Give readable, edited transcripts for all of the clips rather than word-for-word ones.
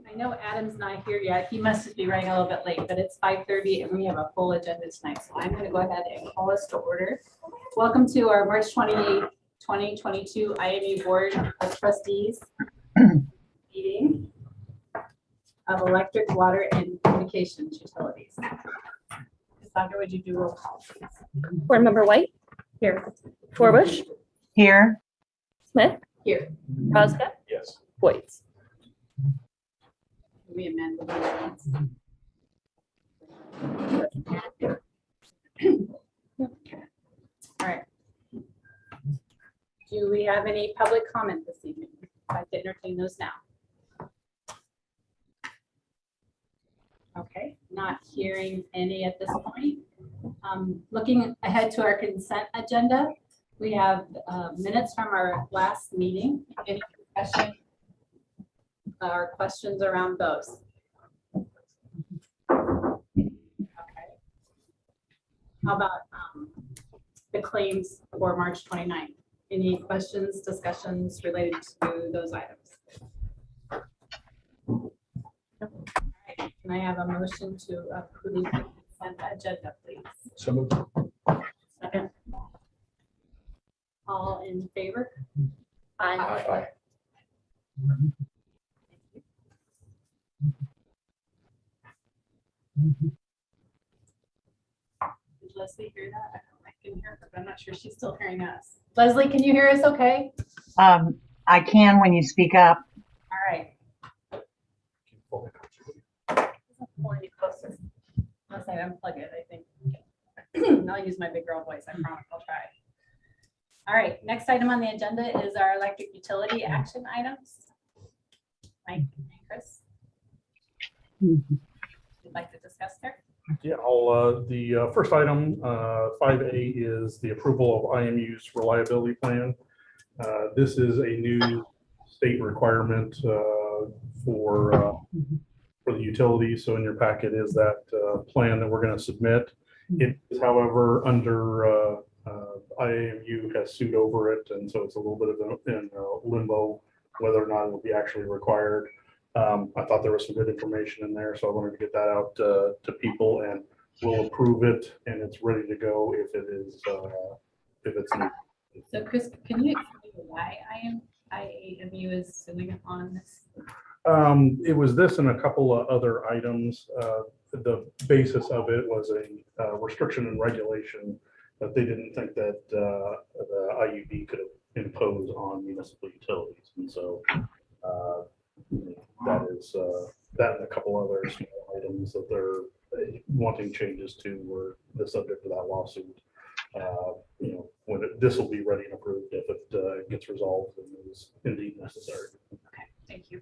I know Adam's not here yet. He must just be running a little bit late, but it's 5:30 and we have a full agenda tonight. So I'm going to go ahead and call us to order. Welcome to our March 28th, 2022 IMU Board of Trustees meeting of electric, water, and communications utilities. Cassandra, would you do roll call, please? Board Member White? Here. Forbush? Here. Smith? Here. Rosca? Yes. Boyds? We amend the minutes. All right. Do we have any public comment this evening? I'd like to entertain those now. Okay, not hearing any at this point. Looking ahead to our consent agenda, we have minutes from our last meeting. Any discussion or questions around those? Okay. How about the claims for March 29th? Any questions, discussions related to those items? All right. Can I have a motion to approve the consent agenda, please? So moved. Second. All in favor? Aye. Did Leslie hear that? I can hear her, but I'm not sure she's still hearing us. Leslie, can you hear us okay? I can when you speak up. All right. Pull any closer. Unless I unplug it, I think. And I'll use my big girl voice. I promise I'll try. All right, next item on the agenda is our electric utility action items. Mike and Chris, you'd like to discuss there? Yeah, the first item, 5A, is the approval of IMU's reliability plan. This is a new state requirement for the utilities. So in your packet is that plan that we're going to submit. It is, however, under IMU has sued over it, and so it's a little bit of in limbo whether or not it will be actually required. I thought there was some good information in there, so I wanted to get that out to people, and we'll approve it, and it's ready to go if it is if it's needed. So Chris, can you explain why IMU is suing on this? It was this and a couple of other items. The basis of it was a restriction and regulation that they didn't think that the IUB could impose on municipal utilities. And so that is that and a couple other small items that they're wanting changes to were the subject of that lawsuit. When this will be ready and approved if it gets resolved and is indeed necessary. Okay, thank you.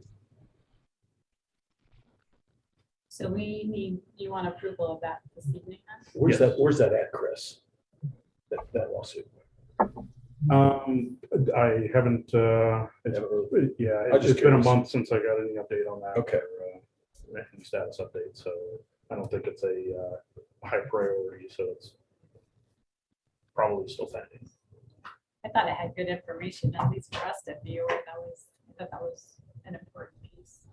So you want approval of that this evening? Where's that at, Chris? That lawsuit. I haven't. It's been a month since I got any update on that. Okay. Or, any status update, so I don't think it's a high priority. So it's probably still pending. I thought it had good information, at least for us to view. I thought that was an important piece.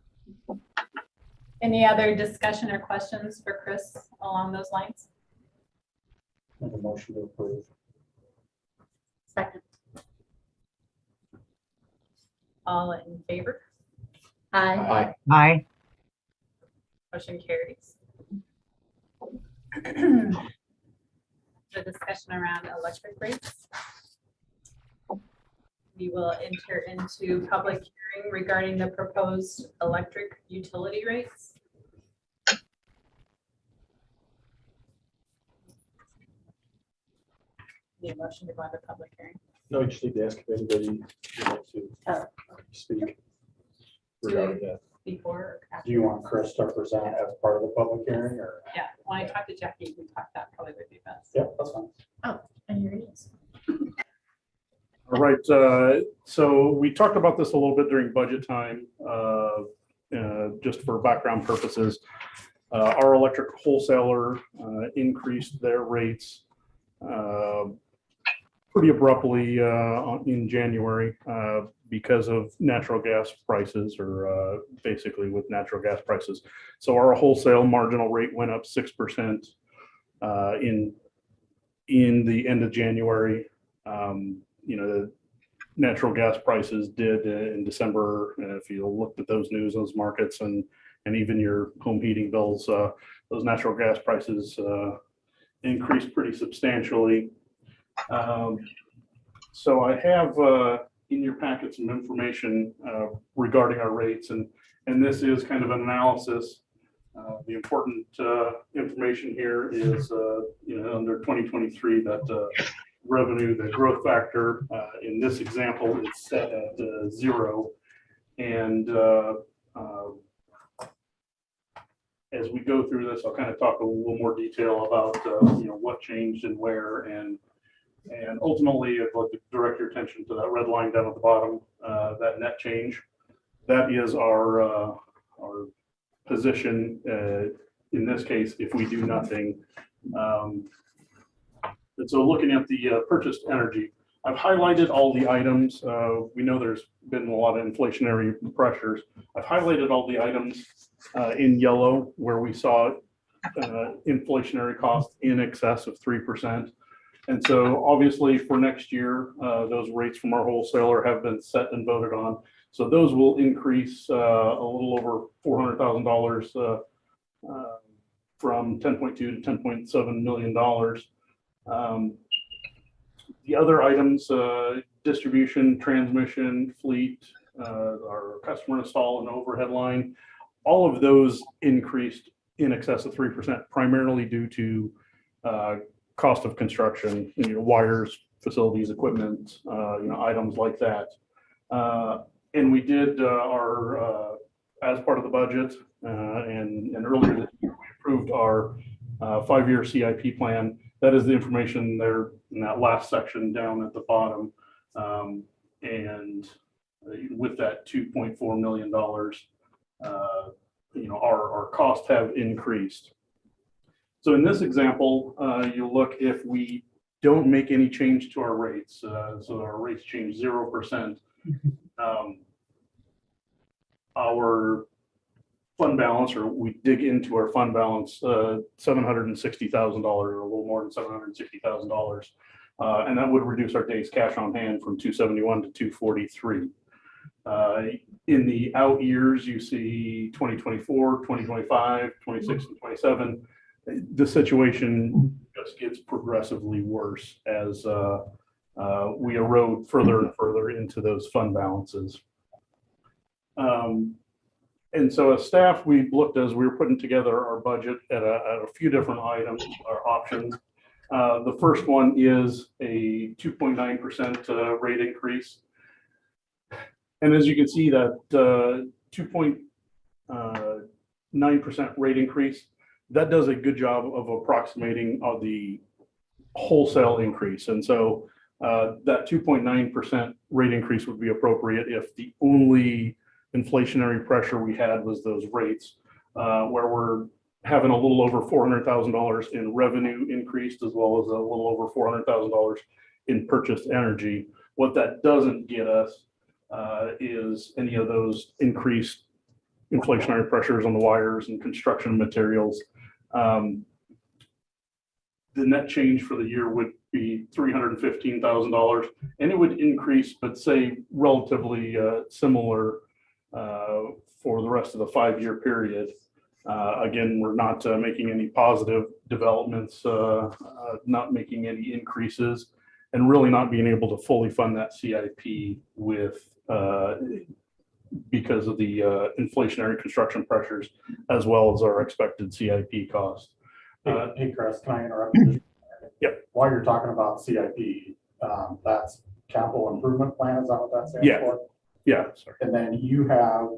Any other discussion or questions for Chris along those lines? Make a motion to approve. Second. All in favor? Aye. Aye. Motion carries. The discussion around electric rates. we will enter into public hearing regarding the proposed electric utility rates. Need a motion to go into public hearing. No, you just need to ask if anybody would like to Oh. speak regarding that. Before or after? Do you want Chris to present as part of the public hearing or? Yeah, when I talk to Jackie, you can talk, that probably would be best. Yeah, that's fine. And here it is. All right, so we talked about this a little bit during budget time, just for background purposes. Our electric wholesaler increased their rates pretty abruptly in January because of natural gas prices, or basically with natural gas prices. So our wholesale marginal rate went up 6% in the end of January. The natural gas prices did in December. If you looked at those news, those markets, and even your home heating bills, those natural gas prices increased pretty substantially. So I have in your packet some information regarding our rates, and this is kind of an analysis. The important information here is, under 2023, that revenue, the growth factor in this example is set at 0. And as we go through this, I'll kind of talk a little more detail about what changed and where, and ultimately I'd like to direct your attention to that red line down at the bottom, that net change. That is our position in this case if we do nothing. And so looking at the purchased energy, I've highlighted all the items. We know there's been a lot of inflationary pressures. I've highlighted all the items in yellow where we saw inflationary costs in excess of 3%. And so obviously for next year, those rates from our wholesaler have been set and voted on. So those will increase a little over $400,000 from 10.2 to $10.7 million. The other items, distribution, transmission, fleet, our customer install and overhead line, all of those increased in excess of 3%, primarily due to cost of construction, wires, facilities, equipment, items like that. And we did our, as part of the budget, and earlier this year, we approved our 5-year CIP plan. That is the information there in that last section down at the bottom. And with that $2.4 million, our costs have increased. So in this example, you look, if we don't make any change to our rates, so our rates change 0%, our fund balance, or we dig into our fund balance, $760,000, or a little more than $760,000. And that would reduce our days cash on hand from 271 to 243. In the out years, you see 2024, 2025, 26, and 27. The situation just gets progressively worse as we erode further and further into those fund balances. And so as staff, we looked as we were putting together our budget at a few different items or options. The first one is a 2.9% rate increase. And as you can see, that 2.9% rate increase, that does a good job of approximating the wholesale increase. And so that 2.9% rate increase would be appropriate if the only inflationary pressure we had was those rates, where we're having a little over $400,000 in revenue increased, as well as a little over $400,000 in purchased energy. What that doesn't get us is any of those increased inflationary pressures on the wires and construction materials. The net change for the year would be $315,000, and it would increase, but say relatively similar for the rest of the 5-year period. Again, we're not making any positive developments, not making any increases. and really not being able to fully fund that CIP with, because of the inflationary construction pressures, as well as our expected CIP cost. Hey, Chris, can I interrupt you? Yep. While you're talking about CIP, that's capital improvement plan, is that what that stands Yeah. for? Yeah, sorry. And then you have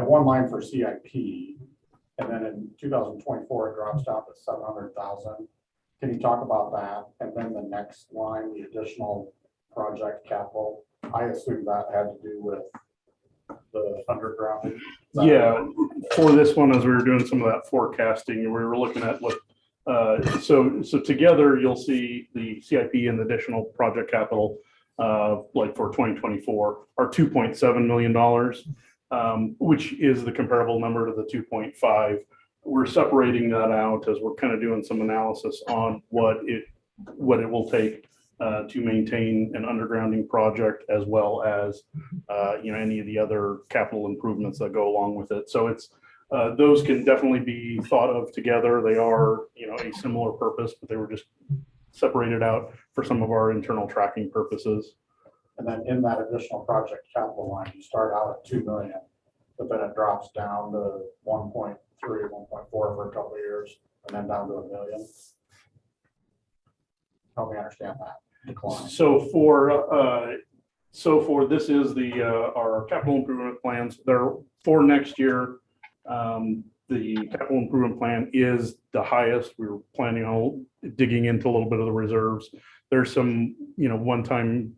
one line for CIP, and then in 2024, it drops down to 700,000. Can you talk about that? And then the next line, the additional project capital, I assume that had to do with the underground. Is that- Yeah, for this one, as we were doing some of that forecasting, we were looking at what, so together you'll see the CIP and the additional project capital, like for 2024, are $2.7 million, which is the comparable number to the 2.5. We're separating that out as we're kind of doing some analysis on what it will take to maintain an undergrounding project, as well as any of the other capital improvements that go along with it. So it's those can definitely be thought of together. They are a similar purpose, but they were just separated out for some of our internal tracking purposes. And then in that additional project capital line, you start out at 2 million, but then it drops down to 1.3, 1.4 for a couple of years, and then down to 1 million. Help me understand that decline. So for this is the our capital improvement plans. They're for next year. The capital improvement plan is the highest. We were planning on digging into a little bit of the reserves. There's some one-time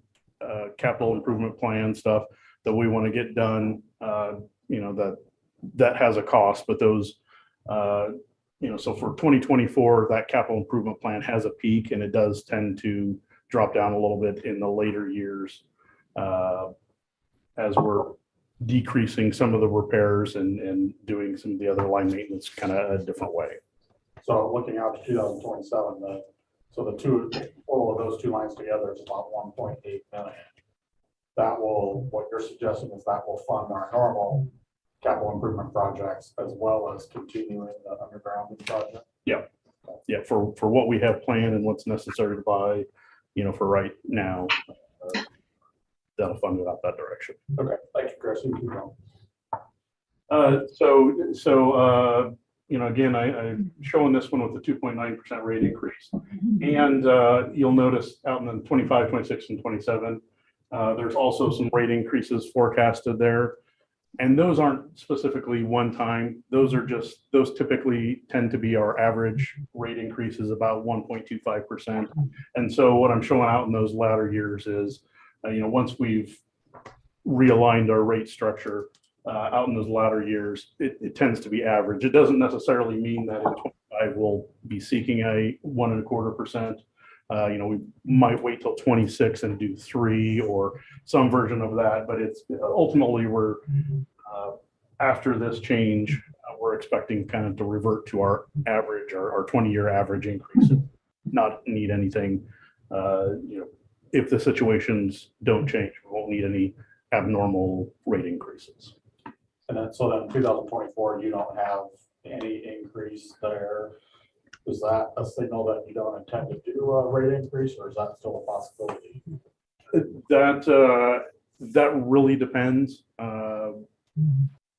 capital improvement plan stuff that we want to get done. That has a cost, but those so for 2024, that capital improvement plan has a peak, and it does tend to drop down a little bit in the later years as we're decreasing some of the repairs and doing some of the other line maintenance kind of a different way. So looking out to 2027, so the total of those two lines together is about 1.8 million. That will, what you're suggesting is that will fund our normal capital improvement projects as well as continuing the undergrounding project. Yeah, for what we have planned and what's necessary to buy, for right now, that'll fund it out that direction. Okay, thank you, Chris. You keep going. Again, I'm showing this one with the 2.9% rate increase. And you'll notice out in the 25, 26, and 27, there's also some rate increases forecasted there. And those aren't specifically one time. Those typically tend to be our average rate increases, about 1.25%. And so what I'm showing out in those latter years is, once we've realigned our rate structure out in those latter years, it tends to be average. It doesn't necessarily mean that in 25 we'll be seeking a 1.25%. We might wait till 26 and do 3 or some version of that, but it's ultimately we're after this change, we're expecting kind of to revert to our average, our 20-year average increase, not need anything. If the situations don't change, we won't need any abnormal rate increases. And then, so then 2024, you don't have any increase there. Is that a signal that you don't intend to do a rate increase, or is that still a possibility? That really depends.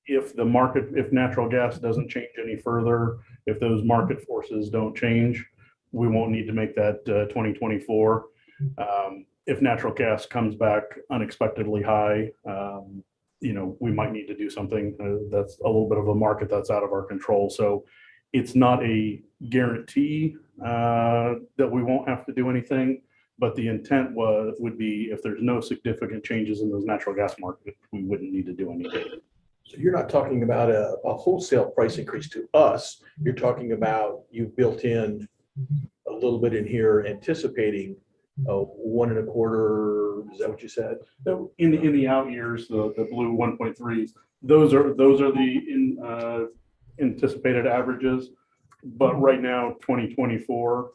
If natural gas doesn't change any further, if those market forces don't change, we won't need to make that 2024. If natural gas comes back unexpectedly high, we might need to do something. That's a little bit of a market that's out of our control. So it's not a guarantee that we won't have to do anything, but the intent would be if there's no significant changes in those natural gas markets, we wouldn't need to do anything. So you're not talking about a wholesale price increase to us. You're talking about you've built in a little bit in here anticipating 1.25. Is that what you said? So in the out years, the blue 1.3s, those are the anticipated averages. But right now, 2024,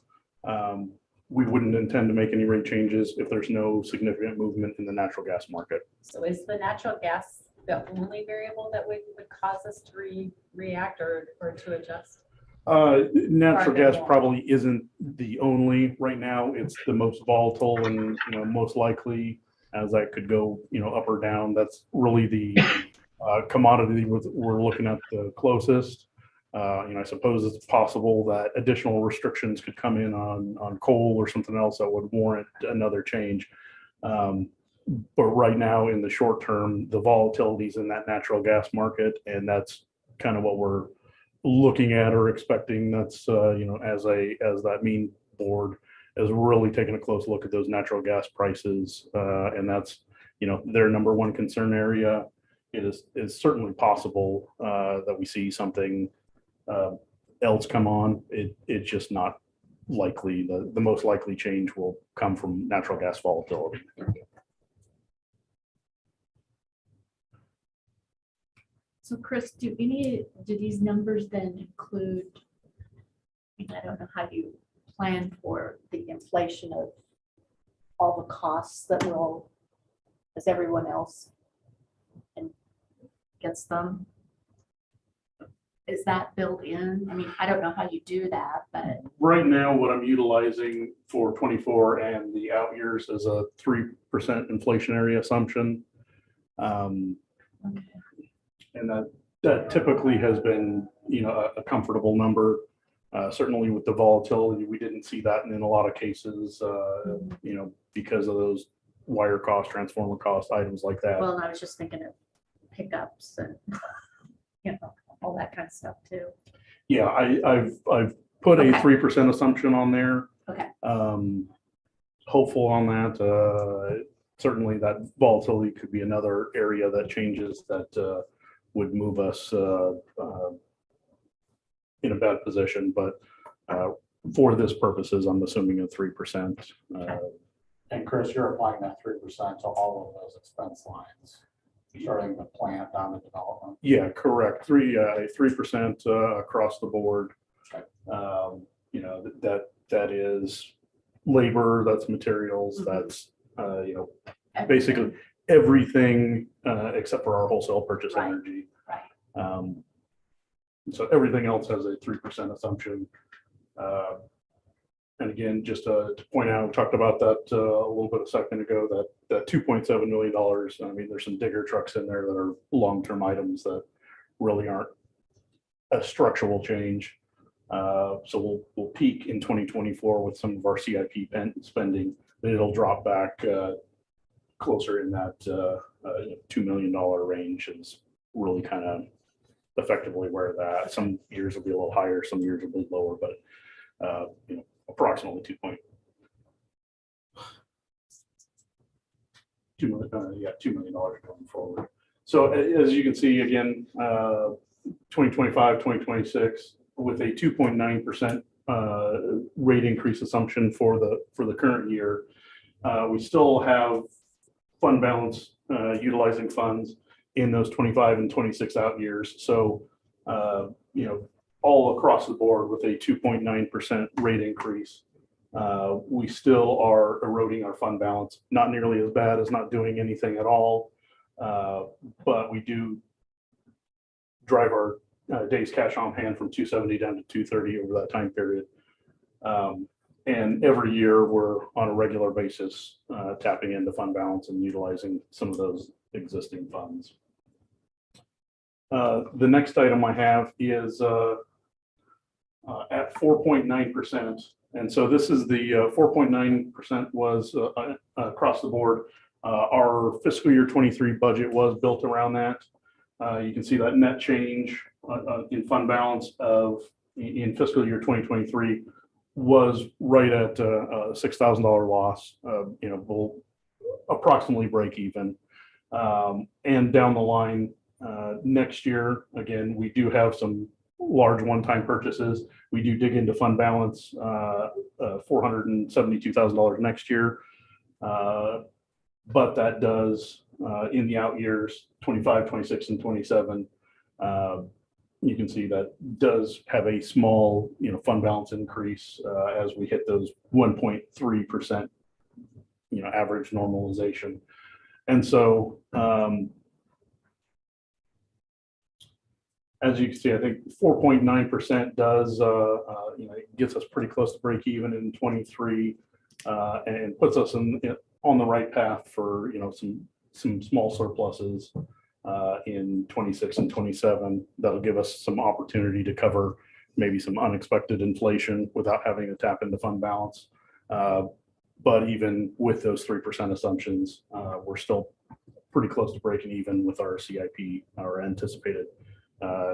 we wouldn't intend to make any rate changes if there's no significant movement in the natural gas market. So is the natural gas the only variable that would cause us to react or to adjust? Natural Farther gas down. probably isn't the only right now. It's the most volatile and, most likely as that could go, up or down. That's really the commodity we're looking at the closest. I suppose it's possible that additional restrictions could come in on coal or something else that would warrant another change. But right now, in the short term, the volatility's in that natural gas market, and that's kind of what we're looking at or expecting. That's as that mean board is really taking a close look at those natural gas prices, and that's their number one concern area. It is certainly possible that we see something else come on. It's just not likely. The most likely change will come from natural gas volatility. So Chris, do these numbers then include, I don't know how you plan for the inflation of all the costs that will, as everyone else and gets them? Is that built in? I mean, I don't know how you do that, but. Right now, what I'm utilizing for 24 and the out years is a 3% inflationary assumption. Okay. And that typically has been, a comfortable number. Certainly with the volatility, we didn't see that in a lot of cases, because of those wire cost, transformer cost, items like that. Well, and I was just thinking of pickups and, all that kind of stuff too. Yeah, I've put a Okay. 3% assumption on there. Okay. Hopeful on that. Certainly that volatility could be another area that changes that would move us in a bad position, but for this purposes, I'm assuming a 3%. And Chris, you're applying that 3% to all of those expense lines, starting the plant down to development. Yeah, correct. 3% across the board. Okay. That is labor, that's materials, that's basically everything except for our wholesale purchase Right. energy. Right. So everything else has a 3% assumption. And again, just to point out, we talked about that a little bit a second ago, that $2.7 million. I mean, there's some digger trucks in there that are long-term items that really aren't a structural change. So we'll peak in 2024 with some of our CIP spending, then it'll drop back closer in that $2 million range is really kind of effectively where that. Some years will be a little higher, some years will be lower, but approximately $2 million going forward. So as you can see, again, 2025, 2026, with a 2.9% rate increase assumption for the current year, we still have fund balance utilizing funds in those 25 and 26 out years. So, all across the board with a 2.9% rate increase, we still are eroding our fund balance. Not nearly as bad as not doing anything at all, but we do drive our days cash on hand from 270 down to 230 over that time period. And every year we're on a regular basis tapping into fund balance and utilizing some of those existing funds. The next item I have is at 4.9%. And so this is the 4.9% was across the board. Our fiscal year 23 budget was built around that. You can see that net change in fund balance in fiscal year 2023 was right at a $6,000 loss. We'll approximately break even. And down the line next year, again, we do have some large one-time purchases. We do dig into fund balance, $472,000 next year. But that does in the out years, 25, 26, and 27, you can see that does have a small, fund balance increase as we hit those 1.3%, average normalization. And so as you can see, I think 4.9% does, it gets us pretty close to break even in 23, and puts us on the right path for, some small surpluses in 26 and 27. That'll give us some opportunity to cover maybe some unexpected inflation without having to tap into fund balance. But even with those 3% assumptions, we're still pretty close to breaking even with our CIP, our anticipated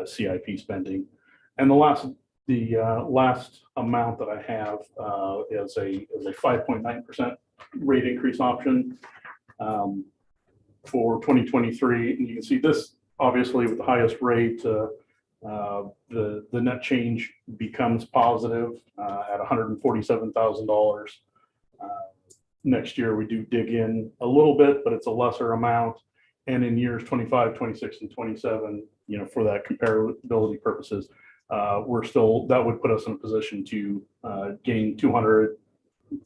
CIP spending. And the last amount that I have is a 5.9% rate increase option for 2023. And you can see this, obviously, with the highest rate, the net change becomes positive at $147,000. Next year, we do dig in a little bit, but it's a lesser amount. And in years 25, 26, and 27, for that comparability purposes, that would put us in a position to gain $230,000,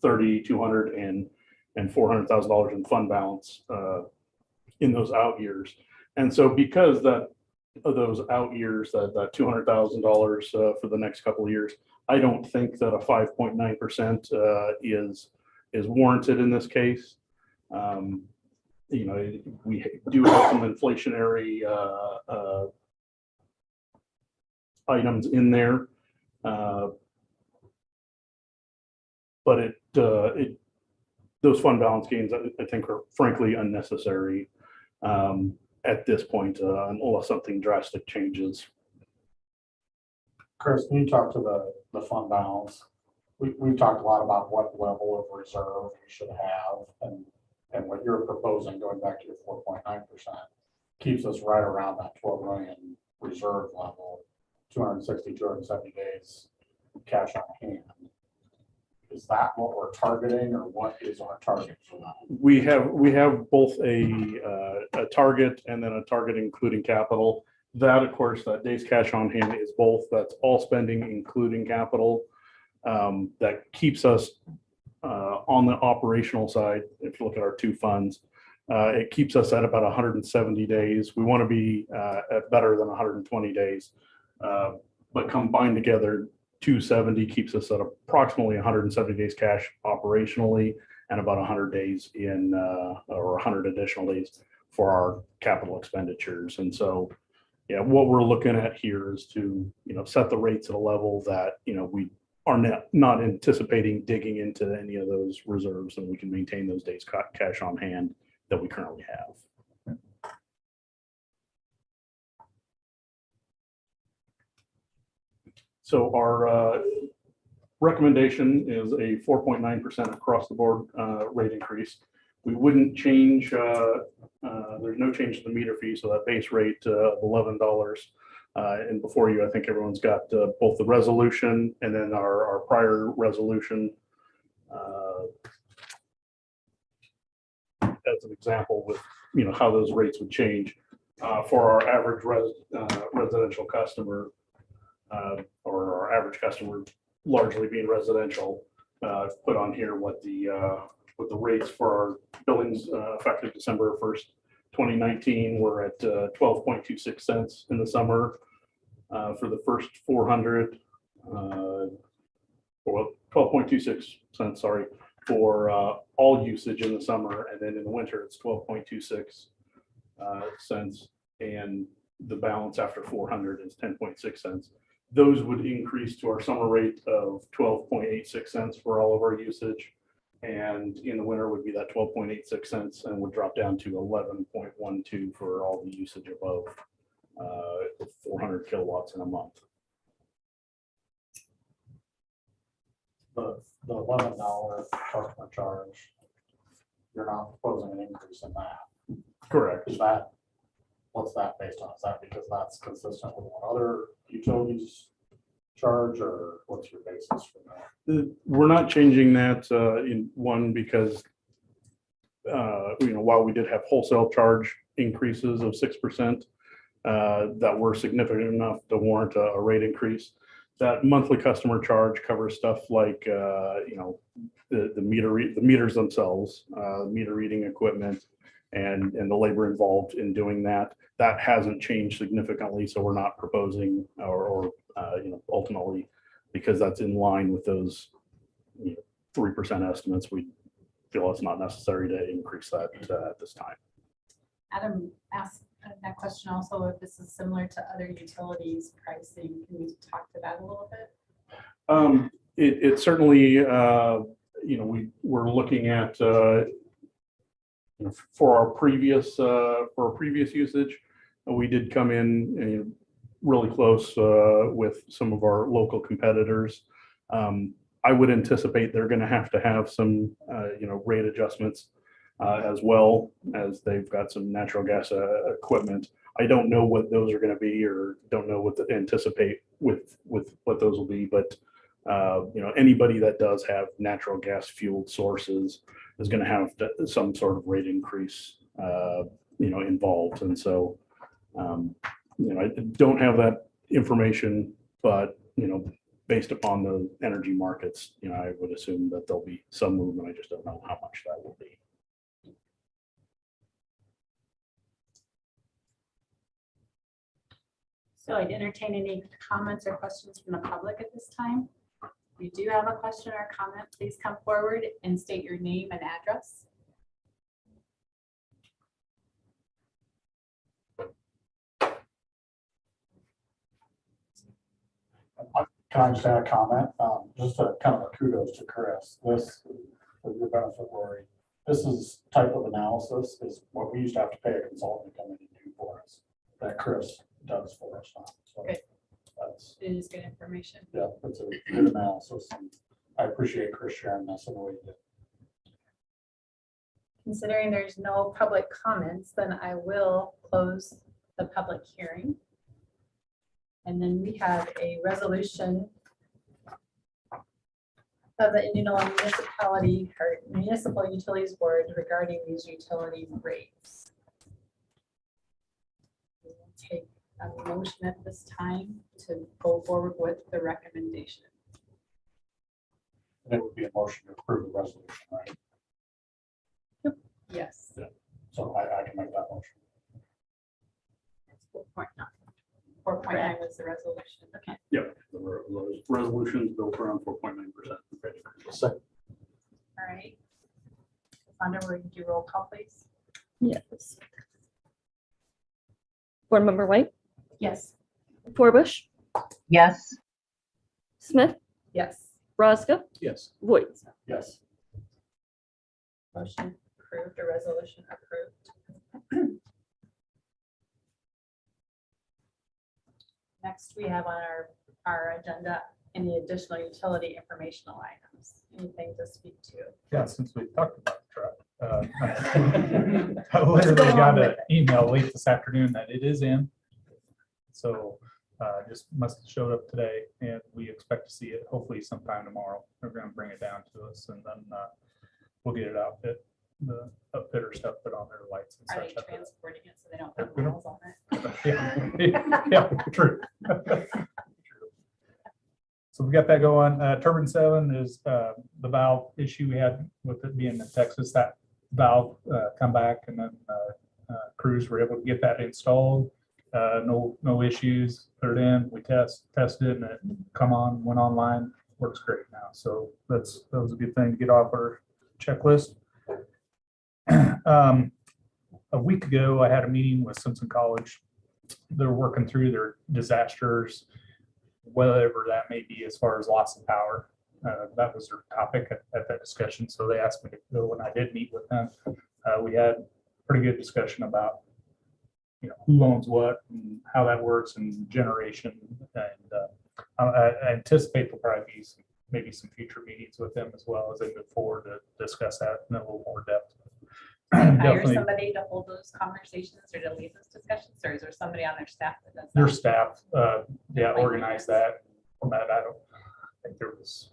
$200,000, and $400,000 in fund balance in those out years. And so because of those out years, that $200,000 for the next couple of years, I don't think that a 5.9% is warranted in this case. We do have some inflationary items in there, but those fund balance gains, I think, are frankly unnecessary at this point, unless something drastic changes. Chris, can you talk to the fund balance? We've talked a lot about what level of reserve we should have, and what you're proposing, going back to your 4.9%, keeps us right around that 12 million reserve level, 260, 270 days cash on hand. Is that what we're targeting, or what is our target for that? We have both a target and then a target including capital. That, of course, that days cash on hand is both. That's all spending, including capital. That keeps us on the operational side. If you look at our two funds, it keeps us at about 170 days. We want to be at better than 120 days, but combined together, 270 keeps us at approximately 170 days cash operationally, and about 100 days or 100 additional days for our capital expenditures. And so, yeah, what we're looking at here is to set the rates at a level that we are not anticipating digging into any of those reserves, and we can maintain those days cash on hand that we currently have. So our recommendation is a 4.9% across the board rate increase. We wouldn't change, there's no change to the meter fee, so that base rate of $11. And before you, I think everyone's got both the resolution and then our prior resolution as an example with how those rates would change for our average residential customer, or our average customer largely being residential. Put on here what the rates for our billings effective December 1st, 2019, we're at 12.26 cents in the summer for the first 400, well, 12.26 cents, sorry, for all usage in the summer, and then in the winter it's 12.26 cents, and the balance after 400 is 10.6 cents. Those would increase to our summer rate of 12.86 cents for all of our usage. And in the winter would be that 12.86 cents, and would drop down to 11.12 for all the usage above 400 kilowatts in a month. The $11 customer charge, you're not proposing an increase in that. Correct. What's that based on? Is that because that's consistent with what other utilities charge, or what's your basis for that? We're not changing that in one because while we did have wholesale charge increases of 6% that were significant enough to warrant a rate increase, that monthly customer charge covers stuff like the meters themselves, meter reading equipment, and the labor involved in doing that. That hasn't changed significantly, so we're not proposing or ultimately, because that's in line with those 3% estimates, we feel it's not necessary to increase that at this time. Adam asked that question also, if this is similar to other utilities pricing. Can you talk to that a little bit? It certainly, we're looking at, for our previous usage, we did come in really close with some of our local competitors. I would anticipate they're going to have some, rate adjustments as well, as they've got some natural gas equipment. I don't know what those are going to be, or don't know what to anticipate with what those will be, but anybody that does have natural gas fueled sources is going to have some sort of rate increase, involved. And so, I don't have that information, but, based upon the energy markets, I would assume that there'll be some movement. I just don't know how much that will be. So I'd entertain any comments or questions from the public at this time. If you do have a question or comment, please come forward and state your name and address. Can I just add a comment? Just a kind of a kudos to Chris. This, for your benefit, Lori, this is type of analysis is what we used to have to pay a consultant to come in and do for us, that Chris does for us now. So Good. that's, It is good information. yeah, that's a good analysis. And I appreciate Chris sharing this in the way he did. Considering there's no public comments, then I will close the public hearing. And then we have a resolution of the Indianola Municipality or Municipal Utilities Board regarding these utility rates. We will take a motion at this time to go forward with the recommendation. And it would be a motion to approve the resolution, right? Yes. So I can make that motion. 4.9. 4.9 was the resolution. Okay. Yep, the resolutions built around 4.9%. Second. All right. Sandra, will you do roll call, please? Yes. Board Member White, Yes. Forbush, Yes, Smith, Yes. Roscoe, Yes. Voigt. Yes. Motion approved, or resolution approved. Next, we have on our agenda any additional utility informational items. Anything to speak to? Yeah, since we talked about the truck. I literally got an email late this afternoon that it is in. So just must have showed up today, and we expect to see it hopefully sometime tomorrow. They're going to bring it down to us, and then we'll get it outfit, the upfitter stuff put on their lights and Are they such. transporting it so they don't put miles on it? Yeah, true. So we got that going. Turbine 7 is the valve issue we had with it being in Texas. That valve come back, and then crews were able to get that installed. No issues. Put it in. We tested, and it went online. Works great now. So that was a good thing to get off our checklist. A week ago, I had a meeting with Simpson College. They're working through their disasters, whatever that may be, as far as loss of power. That was their topic at that discussion. So they asked me to go, and I did meet with them. We had a pretty good discussion about, who owns what and how that works and generation. And I anticipate there'll probably be maybe some future meetings with them as well as they move forward to discuss that in a little more depth. Hire Definitely somebody to hold those conversations or to lead those discussions, or is there somebody on their staff that does that? their staff, organize that. I think there was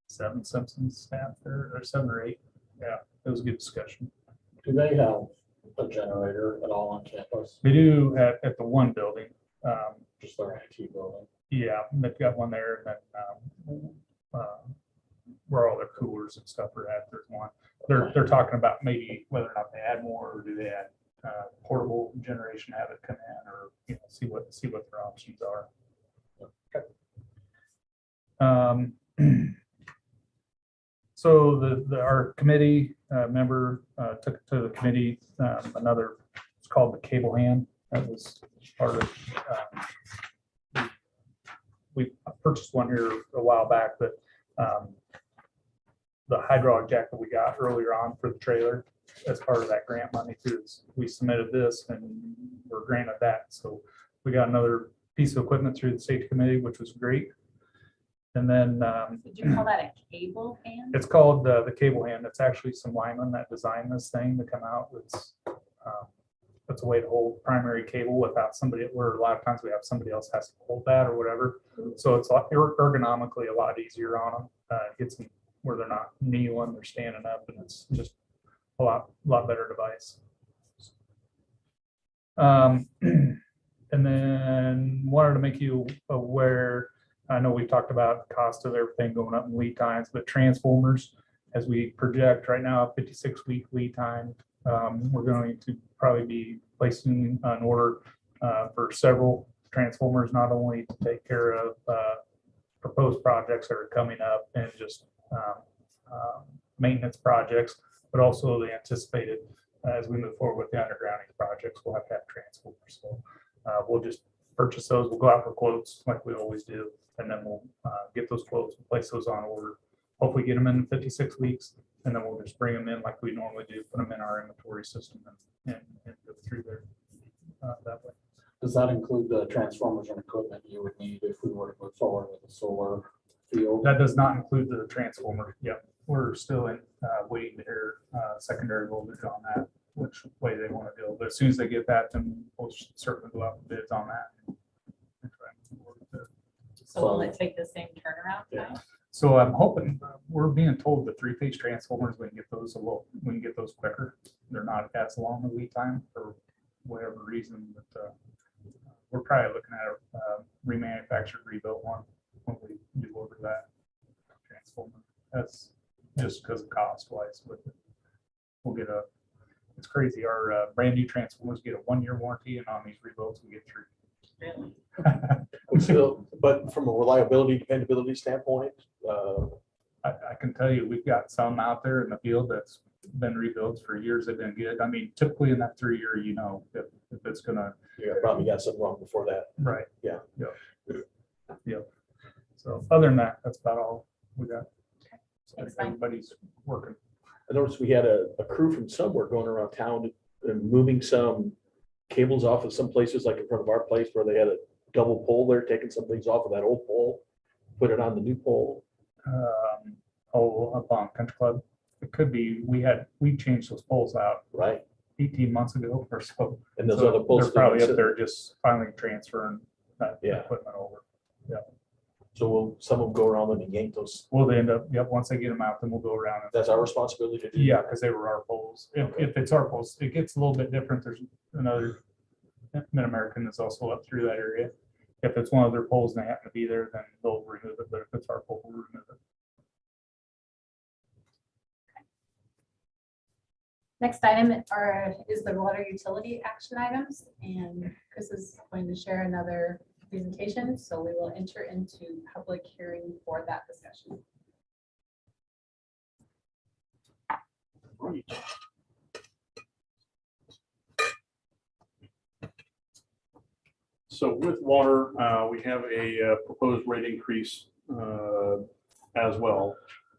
7 Simpson staff there, or 7 or 8. Yeah, it was a good discussion. Do they have a generator at all on campus? They do at the one building. Just their IT building? Yeah, they've got one there, and then where all their coolers and stuff are at, there's one. they're talking about maybe whether or not they add more, or do they add portable generation, have it come in, or see what their options are. So our committee member took it to the committee another, it's called the cable hand. That was part of, we purchased one here a while back, but the hydraulic jack that we got earlier on for the trailer, as part of that grant money too, we submitted this and we're granted that. So we got another piece of equipment through the safety committee, which was great. And then Did you call that a cable hand? it's called the cable hand. It's actually some linemen that designed this thing to come out. It's a way to hold primary cable without somebody, where a lot of times we have somebody else has to hold that or whatever. So it's ergonomically a lot easier on them. Gets them where they're not kneeling, they're standing up, and it's just a lot better device. And then wanted to make you aware, I know we talked about the cost of everything going up in lead times, but transformers, as we project right now, a 56-week lead time, we're going to probably be placing an order for several transformers, not only to take care of proposed projects that are coming up and just maintenance projects, but also the anticipated as we move forward with the undergrounding projects, we'll have to have transformers. So we'll just purchase those. We'll go out for quotes like we always do, and then we'll get those quotes and place those on order. Hopefully get them in 56 weeks, and then we'll just bring them in like we normally do, put them in our inventory system and go through there that way. Does that include the transformers and equipment you would need if we were to move forward with the solar field? That does not include the transformer. Yep, we're still in waiting to hear secondary voltage on that, which way they want to go. But as soon as they get that, then we'll certainly go out with bids on that. So will it take the same turnaround time? So I'm hoping, we're being told the 3-phase transformers, we can get those quicker. They're not as long a lead time for whatever reason, but we're probably looking at a remanufactured, rebuilt one when we do order that transformer. That's just because of cost wise with it. We'll get it's crazy. Our brand new transformers get a 1-year warranty, and on these rebuilds we get 3. Really? But from a reliability, dependability standpoint, I can tell you, we've got some out there in the field that's been rebuilt for years. They've been good. I mean, typically in that 3-year, if it's gonna. yeah, probably got something wrong before that. Right. Yeah. Yeah. So other than that, that's about all we got. So Thanks, Mike. everybody's working. I noticed we had a crew from somewhere going around town and moving some cables off of some places, like in front of our place, where they had a double pole there, taking some things off of that old pole, put it on the new pole. Up on Country Club. It could be, we changed those poles out Right. 18 months ago or so. And those So other poles. they're probably still up there just finally transferring that Yeah. equipment over. So will some of them go around them and yank those? We'll end up, once they get them out, then we'll go around. That's our responsibility to do. Yeah, because they were our poles. If it's our poles, it gets a little bit different. There's another Mid-American that's also up through that area. If it's one of their poles and they happen to be there, then they'll remove it. But if it's our pole, we'll remove it. Next item is the water utility action items, and Chris is going to share another presentation, so we will enter into public hearing for that discussion. So with water, we have a proposed rate increase as well.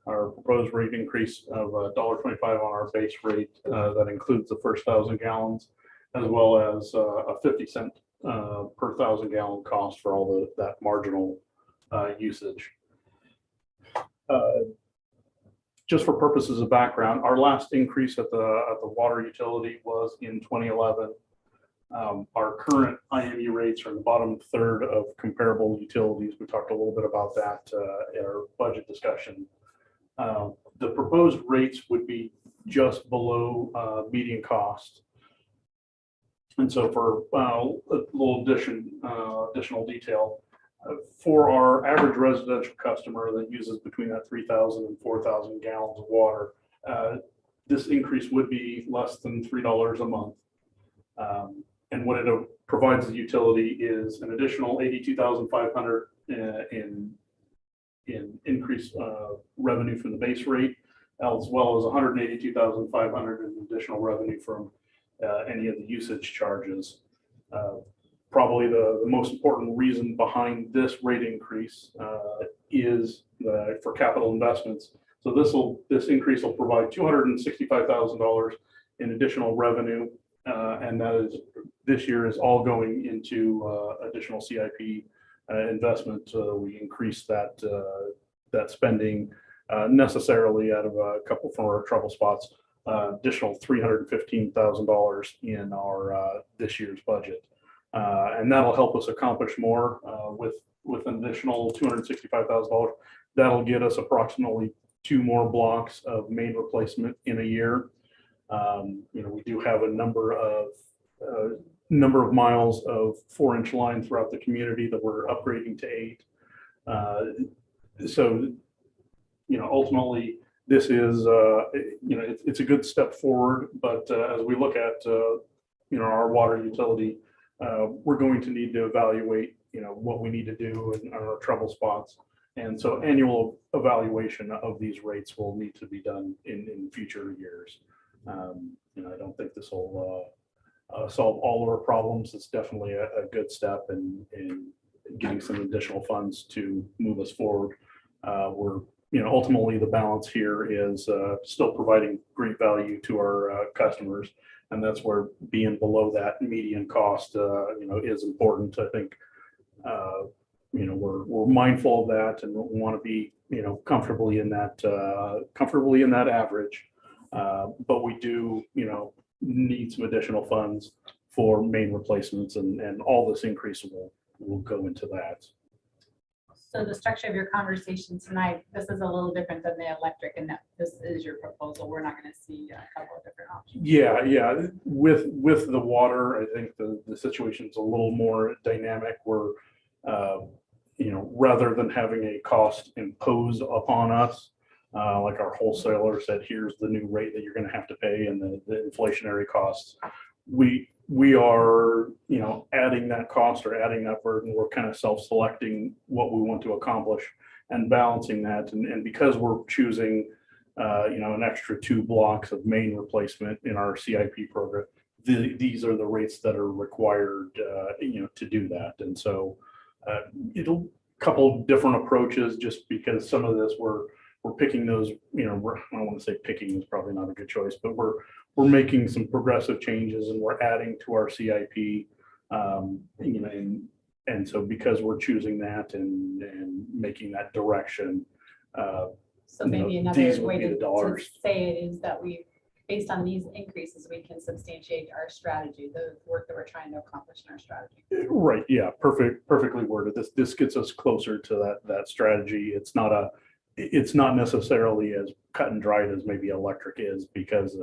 Our proposed rate increase of $1.25 on our base rate, that includes the first 1,000 gallons, as well as a 50-cent per 1,000-gallon cost for all that marginal usage. Just for purposes of background, our last increase at the water utility was in 2011. Our current IMU rates are in the bottom third of comparable utilities. We talked a little bit about that in our budget discussion. The proposed rates would be just below median cost. And so for a little additional detail, for our average residential customer that uses between that 3,000 and 4,000 gallons of water, this increase would be less than $3 a month. And what it provides the utility is an additional 82,500 in increased revenue from the base rate, as well as 182,500 in additional revenue from any of the usage charges. Probably the most important reason behind this rate increase is for capital investments. So this increase will provide $265,000 in additional revenue, and that is this year is all going into additional CIP investment. We increased that spending necessarily out of a couple from our trouble spots, additional $315,000 in our this year's budget. And that'll help us accomplish more with an additional $265,000. That'll get us approximately 2 more blocks of main replacement in a year. We do have a number of miles of 4-inch line throughout the community that we're upgrading to 8. So, ultimately, this is, it's a good step forward. But as we look at, our water utility, we're going to need to evaluate, what we need to do in our trouble spots. And so annual evaluation of these rates will need to be done in future years. I don't think this will solve all of our problems. It's definitely a good step in getting some additional funds to move us forward. We're, ultimately the balance here is still providing great value to our customers. And that's where being below that median cost, is important. I think, we're mindful of that and we want to be, comfortably in that average. But we do, need some additional funds for main replacements, and all this increase will go into that. So the structure of your conversation tonight, this is a little different than the electric, and that this is your proposal. We're not going to see a couple of different options. Yeah. With the water, I think the situation is a little more dynamic where, rather than having a cost imposed upon us, like our wholesaler said, here's the new rate that you're going to have to pay and the inflationary costs. We are, adding that cost or adding that burden. We're kind of self-selecting what we want to accomplish and balancing that. And because we're choosing, an extra 2 blocks of main replacement in our CIP program, these are the rates that are required, to do that. And so it'll couple different approaches, just because some of this we're picking those, I don't want to say picking is probably not a good choice, but we're making some progressive changes and we're adding to our CIP, and so because we're choosing that and making that direction. So maybe these another would way be the to dollars. say it is that based on these increases, we can substantiate our strategy, the work that we're trying to accomplish in our strategy. Right. Yeah. Perfectly worded. This gets us closer to that strategy. It's not necessarily as cut and dried as maybe electric is, because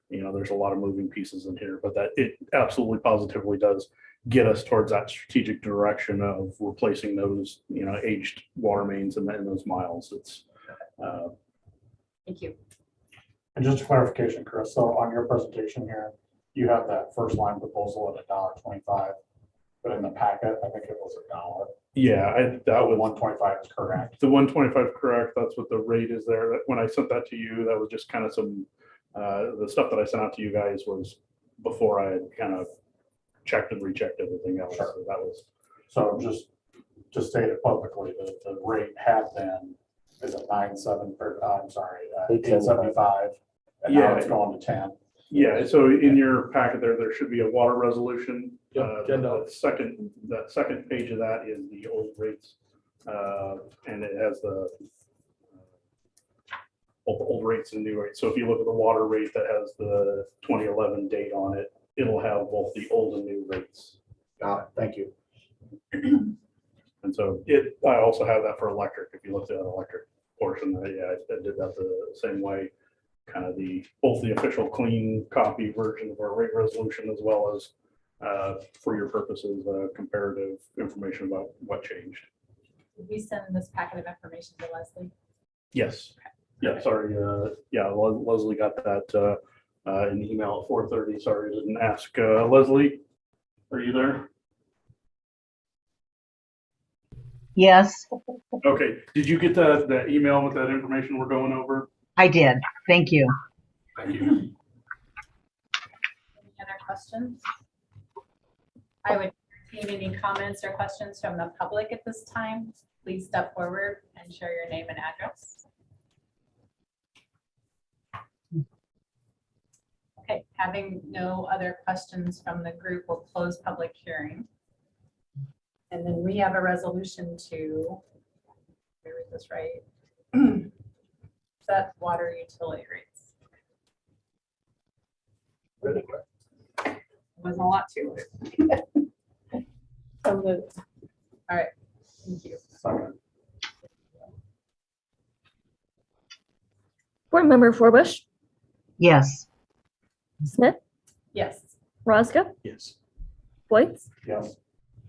there's a lot of moving pieces in here, but that it absolutely positively does get us towards that strategic direction of replacing those, aged water mains and those miles. It's Thank you. And just a clarification, Chris, so on your presentation here, you have that first line proposal at $1.25, but in the packet, I think it was $1. Yeah, that was 125 is correct. the 125 correct. That's what the rate is there. When I sent that to you, that was just kind of some the stuff that I sent out to you guys was before I had kind of checked and rechecked everything else. Sure. So that was, So just to state it publicly, the rate had been, is it 875, and now it's going to 10. yeah. So in your packet there should be a water resolution. Yep, That second page of that is the old rates, and it has both the old rates and new rates. So if you look at the water rate that has the 2011 date on it, it'll have both the old and new rates. Got it. Thank you. And so I also have that for electric. If you look at that electric portion, I did that the same way. Kind of both the official clean copy version of our rate resolution, as well as for your purposes, comparative information about what changed. Did we send this packet of information to Leslie? Yes. Yeah, sorry, yeah, Leslie got that, in the email at 4:30, sorry, I didn't ask, Leslie, are you there? Yes, Okay, did you get that email with that information we're going over? I did. Thank you. Thank you. Any other questions? I would entertain any comments or questions from the public at this time. Please step forward and share your name and address. Okay, having no other questions from the group, we'll close public hearing. And then we have a resolution to, where is this right? Set water utility rates. Wasn't a lot to it. So moved. All right, thank you. Board Member Forbush, Yes, Smith, Yes. Roscoe, Yes. White, Yes.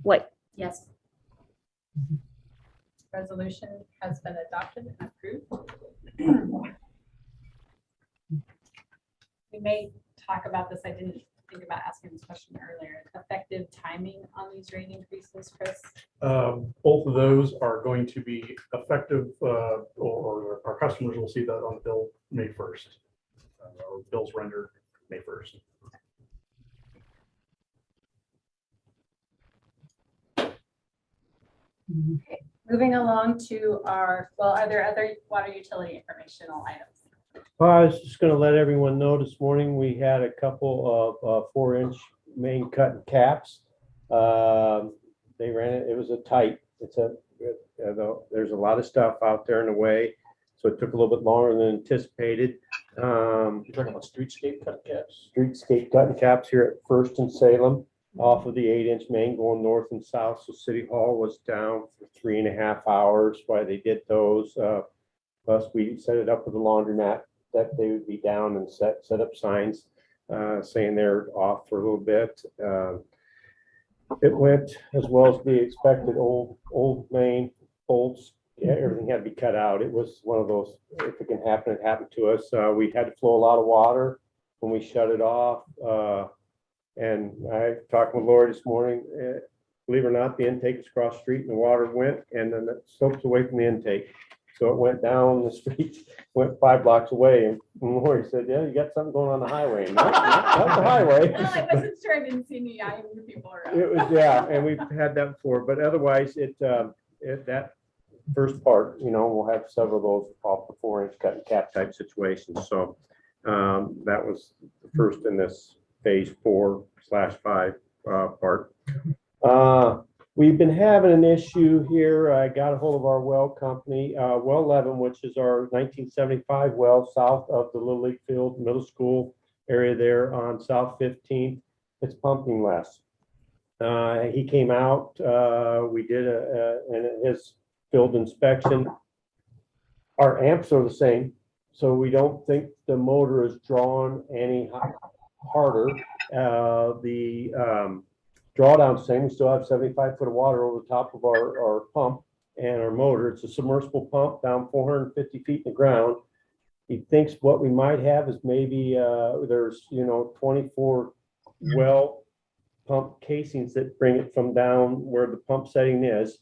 White. Yes. Resolution has been adopted and approved. We may talk about this. I didn't think about asking this question earlier. Effective timing on these rate increases, Chris? Both of those are going to be effective, or our customers will see that on the bill May 1st. Or bills rendered May 1st. Moving along to our, well, are there other water utility informational items? Well, I was just gonna let everyone know this morning, we had a couple of 4-inch main cut caps. They ran it, it was there's a lot of stuff out there in the way, so it took a little bit longer than anticipated. You're talking about streetscape cut caps? Streetscape cutting caps here at First and Salem off of the 8-inch main going north and south. So City Hall was down for 3.5 hours while they did those. Plus we set it up with the laundromat that they would be down and set up signs saying they're off for a little bit. It went as well as we expected. Old main bolts, everything had to be cut out. It was one of those, if it can happen, it happened to us. We had to flow a lot of water when we shut it off. And I talked with Lori this morning, believe it or not, the intake is across the street and the water went and then it soaks away from the intake. So it went down the street, went 5 blocks away, and Lori said, "Yeah, you got something going on the highway." No, not the highway. Well, I wasn't sure. I didn't see any IMU people around. It was, yeah, and we've had that before, but otherwise that first part, we'll have several of those off the 4-inch cut and cap type situations. So that was the first in this phase 4/5 part. We've been having an issue here. I got a hold of our well company, well 11, which is our 1975 well south of the Little League Field Middle School area there on South 15th. It's pumping less. He came out, we did his field inspection. Our amps are the same, so we don't think the motor is drawn any harder. The drawdown same. We still have 75 foot of water over the top of our pump and our motor. It's a submersible pump down 450 feet in the ground. He thinks what we might have is maybe there's 24 well pump casings that bring it from down where the pump setting is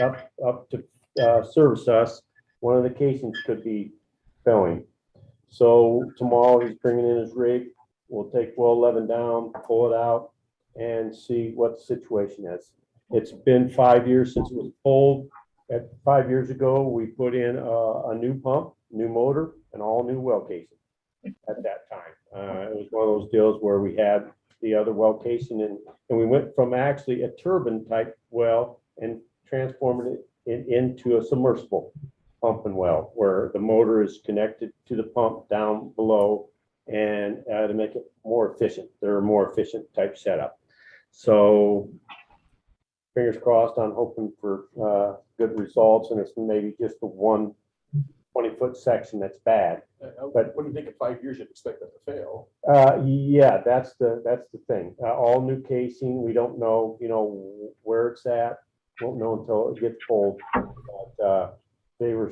up to service us. One of the casings could be failing. So tomorrow he's bringing in his rig. We'll take well 11 down, pull it out, and see what the situation is. It's been 5 years since it was pulled. 5 years ago, we put in a new pump, new motor, and all new well casing at that time. It was one of those deals where we had the other well casing and we went from actually a turbine type well and transformed it into a submersible pump and well, where the motor is connected to the pump down below and to make it more efficient. They're a more efficient type setup. So fingers crossed, I'm hoping for good results, and it's maybe just the one 20-foot section that's bad. But what do you think in 5 years you'd expect that to fail? Yeah, that's the thing. All new casing. We don't know, where it's at. Won't know until it gets pulled. But they were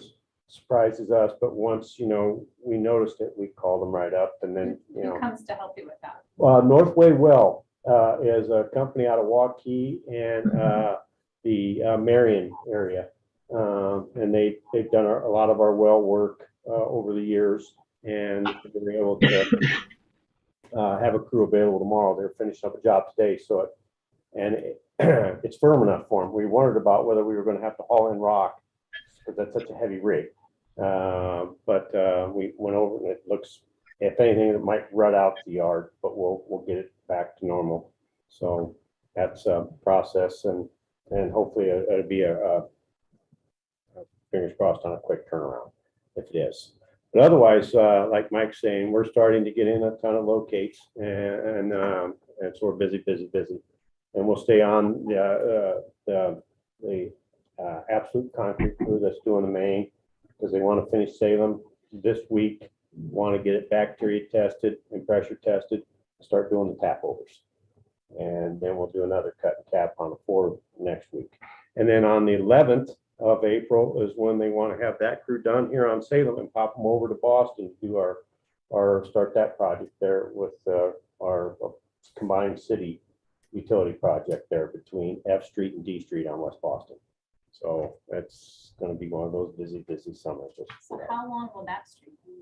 surprises us, but once, we noticed it, we called them right up and then, Who comes to help you with that? Northway Well is a company out of Waukee and the Marion area. And they've done a lot of our well work over the years, and they're able to have a crew available tomorrow. They're finishing up a job today, so it's firm enough for them. We wondered about whether we were going to have to haul in rock because that's such a heavy rig. But we went over and it looks, if anything, it might rut out the yard, but we'll get it back to normal. So that's a process, and hopefully it'll be a fingers crossed on a quick turnaround if it is. But otherwise, like Mike's saying, we're starting to get in a ton of locates, and so we're busy. And we'll stay on the absolute concrete crew that's doing the main, because they want to finish Salem this week, want to get it bacteria tested and pressure tested, start doing the tap overs. And then we'll do another cut and cap on the 4 next week. And then on the 11th of April is when they want to have that crew done here on Salem and pop them over to Boston to do our start that project there with our combined city utility project there between F Street and D Street on West Boston. So that's going to be one of those busy summers. So how long will that street be?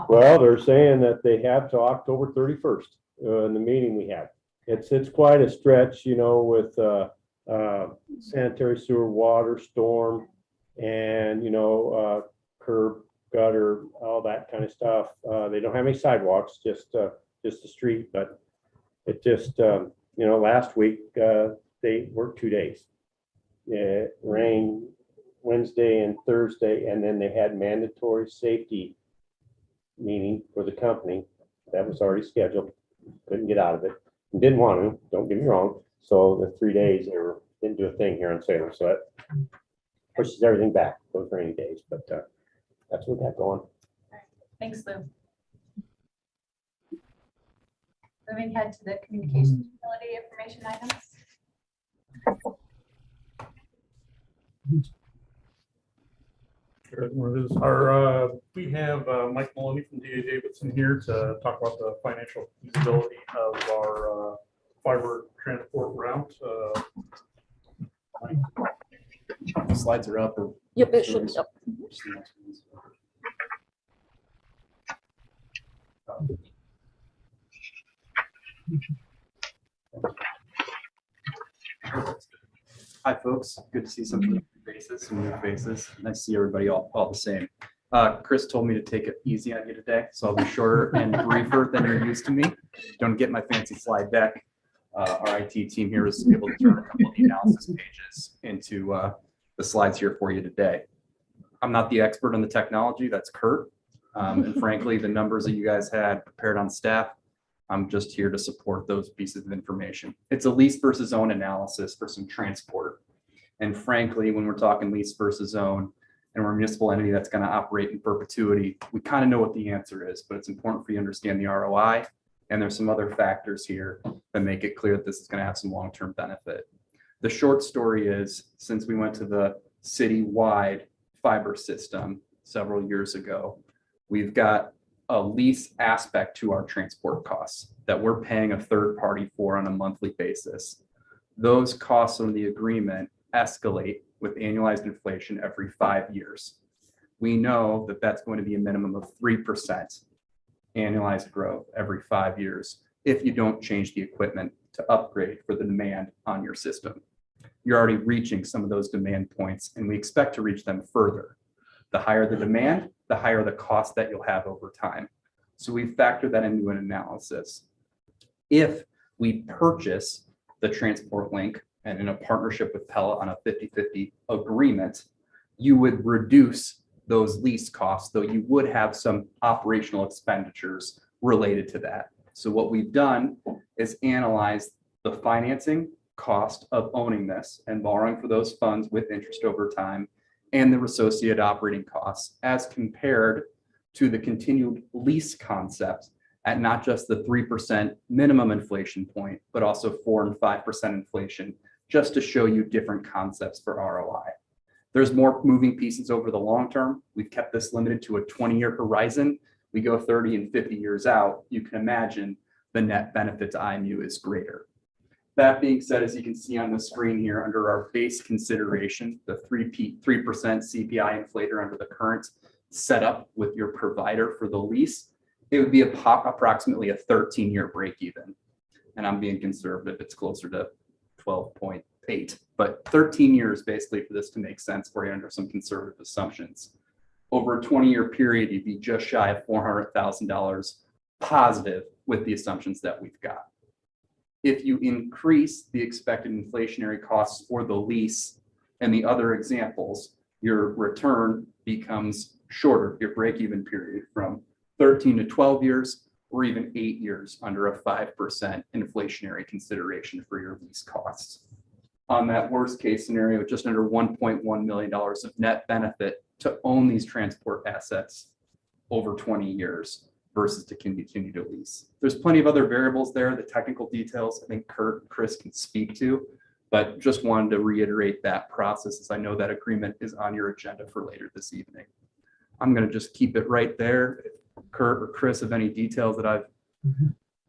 Well, they're saying that they have to October 31st in the meeting we had. It's quite a stretch, with sanitary sewer, water, storm, and curb, gutter, all that kind of stuff. They don't have any sidewalks, just the street, but it just last week they worked 2 days. It rained Wednesday and Thursday, and then they had mandatory safety meeting for the company that was already scheduled. Couldn't get out of it. Didn't want to, don't get me wrong. So the 3 days they didn't do a thing here on Salem. So that pushes everything back, those rainy days. But that's what we got going. Thanks, Lou. Moving ahead to the communications utility information items. We have Mike Maloney from D.A. Davidson here to talk about the financial feasibility of our fiber transport route. The slides are up. Yep, it should be up. Hi, folks. Good to see some new faces, some new faces. Nice to see everybody all the same. Chris told me to take it easy on you today, so I'll be shorter and briefer than you're used to me. Don't get my fancy slide deck. Our IT team here is able to turn a couple of the analysis pages into the slides here for you today. I'm not the expert on the technology, that's Kurt. And frankly, the numbers that you guys had prepared on staff, I'm just here to support those pieces of information. It's a lease versus own analysis for some transport. And frankly, when we're talking lease versus own, and we're a municipal entity that's going to operate in perpetuity, we kind of know what the answer is, but it's important for you to understand the ROI. And there's some other factors here that make it clear that this is going to have some long-term benefit. The short story is, since we went to the city-wide fiber system several years ago, we've got a lease aspect to our transport costs that we're paying a third party for on a monthly basis. Those costs on the agreement escalate with annualized inflation every 5 years. We know that that's going to be a minimum of 3% annualized growth every 5 years if you don't change the equipment to upgrade for the demand on your system. You're already reaching some of those demand points, and we expect to reach them further. The higher the demand, the higher the cost that you'll have over time. So we factor that into an analysis. If we purchase the transport link and in a partnership with Pella on a 50-50 agreement, you would reduce those lease costs, though you would have some operational expenditures related to that. So what we've done is analyze the financing cost of owning this and borrowing for those funds with interest over time, and the associated operating costs as compared to the continued lease concept at not just the 3% minimum inflation point, but also 4% and 5% inflation, just to show you different concepts for ROI. There's more moving pieces over the long term. We've kept this limited to a 20-year horizon. We go 30 and 50 years out, you can imagine the net benefit to IMU is greater. That being said, as you can see on the screen here, under our base consideration, the 3% CPI inflator under the current setup with your provider for the lease, it would be approximately a 13-year break even. And I'm being conservative, it's closer to 12.8, but 13 years basically for this to make sense for you under some conservative assumptions. Over a 20-year period, you'd be just shy of $400,000 positive with the assumptions that we've got. If you increase the expected inflationary costs for the lease and the other examples, your return becomes shorter, your break-even period from 13 to 12 years or even 8 years under a 5% inflationary consideration for your lease costs. On that worst case scenario, just under $1.1 million of net benefit to own these transport assets over 20 years versus to continue to lease. There's plenty of other variables there, the technical details I think Kurt and Chris can speak to, but just wanted to reiterate that process as I know that agreement is on your agenda for later this evening. I'm going to just keep it right there. If Kurt or Chris have any details that I've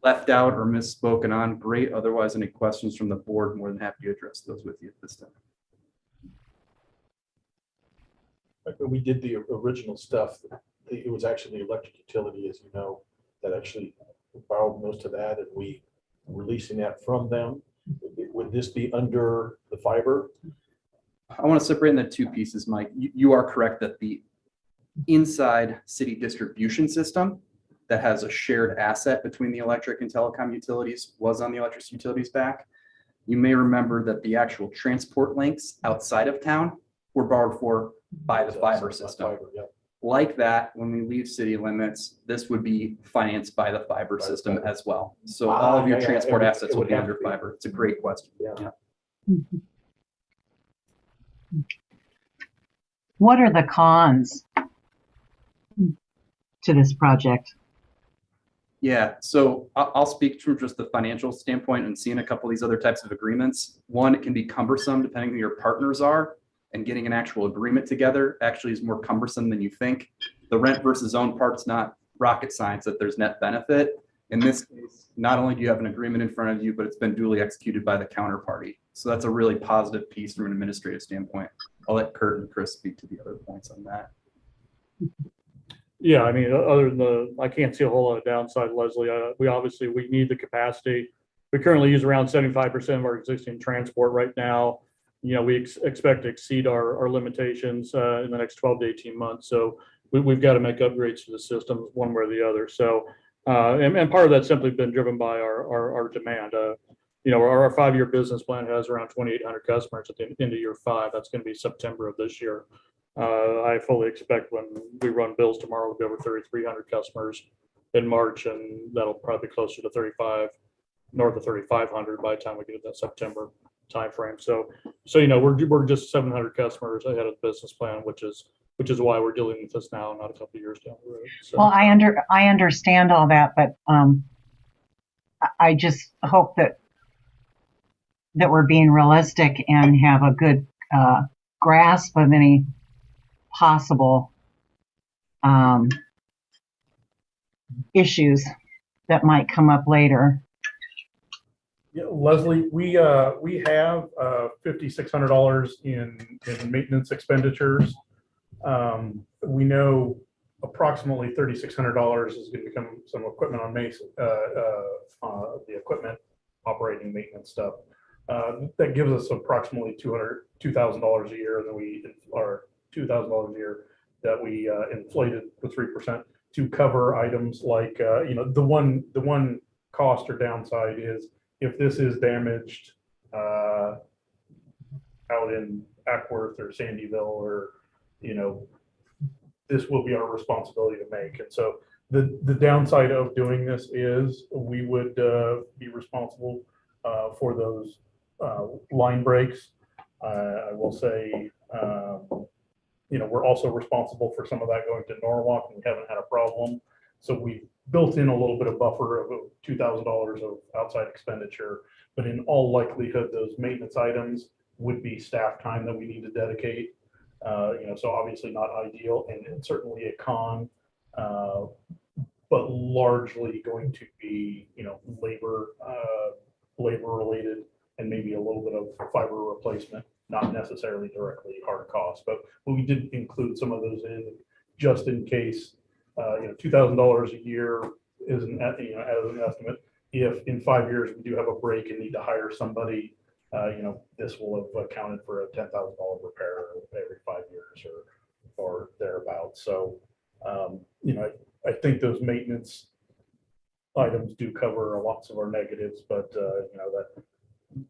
left out or misspoken on, great. Otherwise, any questions from the board, more than happy to address those with you at this time. When we did the original stuff, it was actually the electric utility, as you know, that actually borrowed most of that, and we were leasing that from them. Would this be under the fiber? I want to separate into two pieces, Mike. You are correct that the inside city distribution system that has a shared asset between the electric and telecom utilities was on the electric utilities back. You may remember that the actual transport links outside of town were borrowed for by the fiber system. Like that, when we leave city limits, this would be financed by the fiber system as well. So all of your transport assets would be under fiber. It's a great question. Yeah. What are the cons to this project? Yeah, so I'll speak from just the financial standpoint and seeing a couple of these other types of agreements. One, it can be cumbersome depending who your partners are, and getting an actual agreement together actually is more cumbersome than you think. The rent versus own part's not rocket science that there's net benefit. In this case, not only do you have an agreement in front of you, but it's been duly executed by the counterparty. So that's a really positive piece from an administrative standpoint. I'll let Kurt and Chris speak to the other points on that. Yeah, I mean, other than I can't see a whole lot of downside, Leslie. We need the capacity. We currently use around 75% of our existing transport right now. You know, we expect to exceed our limitations in the next 12 to 18 months. So we've got to make upgrades to the system one way or the other. So, and part of that's simply been driven by our demand. You know, our 5-year business plan has around 2,800 customers at the end of year 5. That's going to be September of this year. I fully expect when we run bills tomorrow, we'll be over 3,300 customers in March, and that'll probably be closer to 35, north of 3,500 by the time we get to that September timeframe. So you know, we're just 700 customers ahead of the business plan, which is why we're dealing with this now, not a couple of years down the road. So. Well, I understand all that, but I just hope that we're being realistic and have a good grasp of any possible issues that might come up later. Yeah, Leslie, we have $5,600 in maintenance expenditures. We know approximately $3,600 is going to become some equipment on the equipment operating maintenance stuff. That gives us approximately $2,000 a year, and then $2,000 a year that we inflated with 3% to cover items like you know, the one cost or downside is if this is damaged out in Ackworth or Sandyville, or you know, this will be our responsibility to make. And so the downside of doing this is we would be responsible for those line breaks. I will say, you know, we're also responsible for some of that going to Norwalk, and we haven't had a problem. So we built in a little bit of buffer of $2,000 of outside expenditure, but in all likelihood, those maintenance items would be staff time that we need to dedicate. So obviously not ideal and certainly a con, but largely going to be, labor related and maybe a little bit of fiber replacement, not necessarily directly hard costs, but we did include some of those in just in case, $2,000 a year is an, as an estimate. If in 5 years we do have a break and need to hire somebody, this will have accounted for a $10,000 repair every 5 years or thereabouts. So, I think those maintenance items do cover lots of our negatives, but that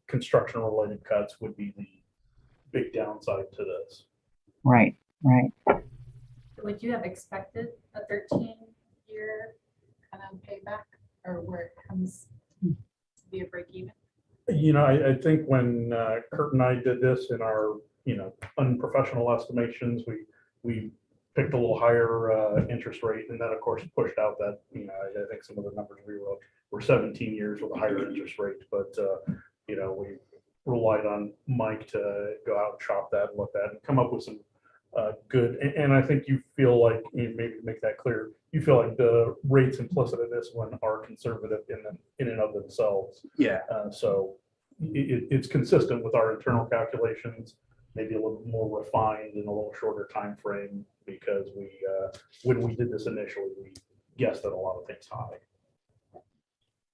construction related cuts would be the big downside to this. Right. Would you have expected a 13-year kind of payback, or where it comes to be a break even? I think when Kurt and I did this in our, unprofessional estimations, we picked a little higher interest rate, and that of course pushed out that, I think some of the numbers we wrote were 17 years with a higher interest rate, but we relied on Mike to go out and shop that and look at and come up with some good, and I think you feel like, maybe to make that clear, you feel like the rates implicit in this one are conservative in and of themselves. Yeah. So it's consistent with our internal calculations, maybe a little more refined in a little shorter time frame, because when we did this initially, we guessed at a lot of things high.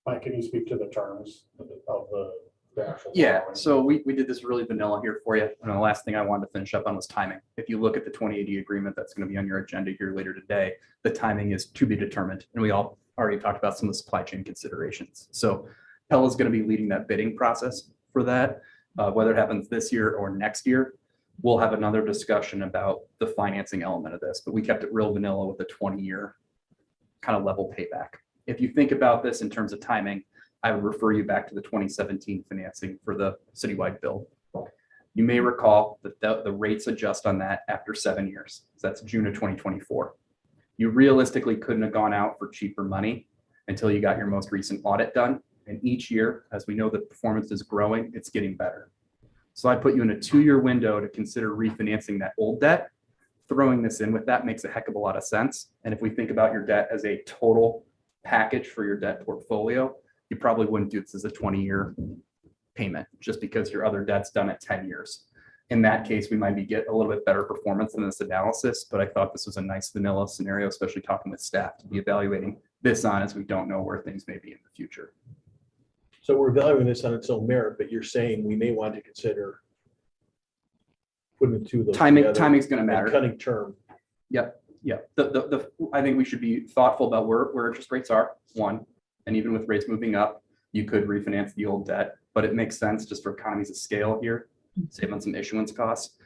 Mike, can you speak to the terms of the actual? Yeah, borrowing? so we did this really vanilla here for you. And the last thing I wanted to finish up on was timing. If you look at the 2080 agreement that's going to be on your agenda here later today, the timing is to be determined. And we all already talked about some of the supply chain considerations. So Pella is going to be leading that bidding process for that. Whether it happens this year or next year, we'll have another discussion about the financing element of this. But we kept it real vanilla with a 20-year kind of level payback. If you think about this in terms of timing, I would refer you back to the 2017 financing for the citywide build. You may recall that the rates adjust on that after 7 years. So that's June of 2024. You realistically couldn't have gone out for cheaper money until you got your most recent audit done. And each year, as we know, the performance is growing, it's getting better. So I put you in a 2-year window to consider refinancing that old debt. Throwing this in with that makes a heck of a lot of sense. And if we think about your debt as a total package for your debt portfolio, you probably wouldn't do this as a 20-year payment just because your other debt's done at 10 years. In that case, we might get a little bit better performance in this analysis, but I thought this was a nice vanilla scenario, especially talking with staff to be evaluating this on, as we don't know where things may be in the future. So we're evaluating this on its own merit, but you're saying we may want to consider putting the two of those together Timing's going to and matter. cutting term. Yep. I think we should be thoughtful about where interest rates are, one, and even with rates moving up, you could refinance the old debt, but it makes sense just for economies of scale here, save on some issuance costs,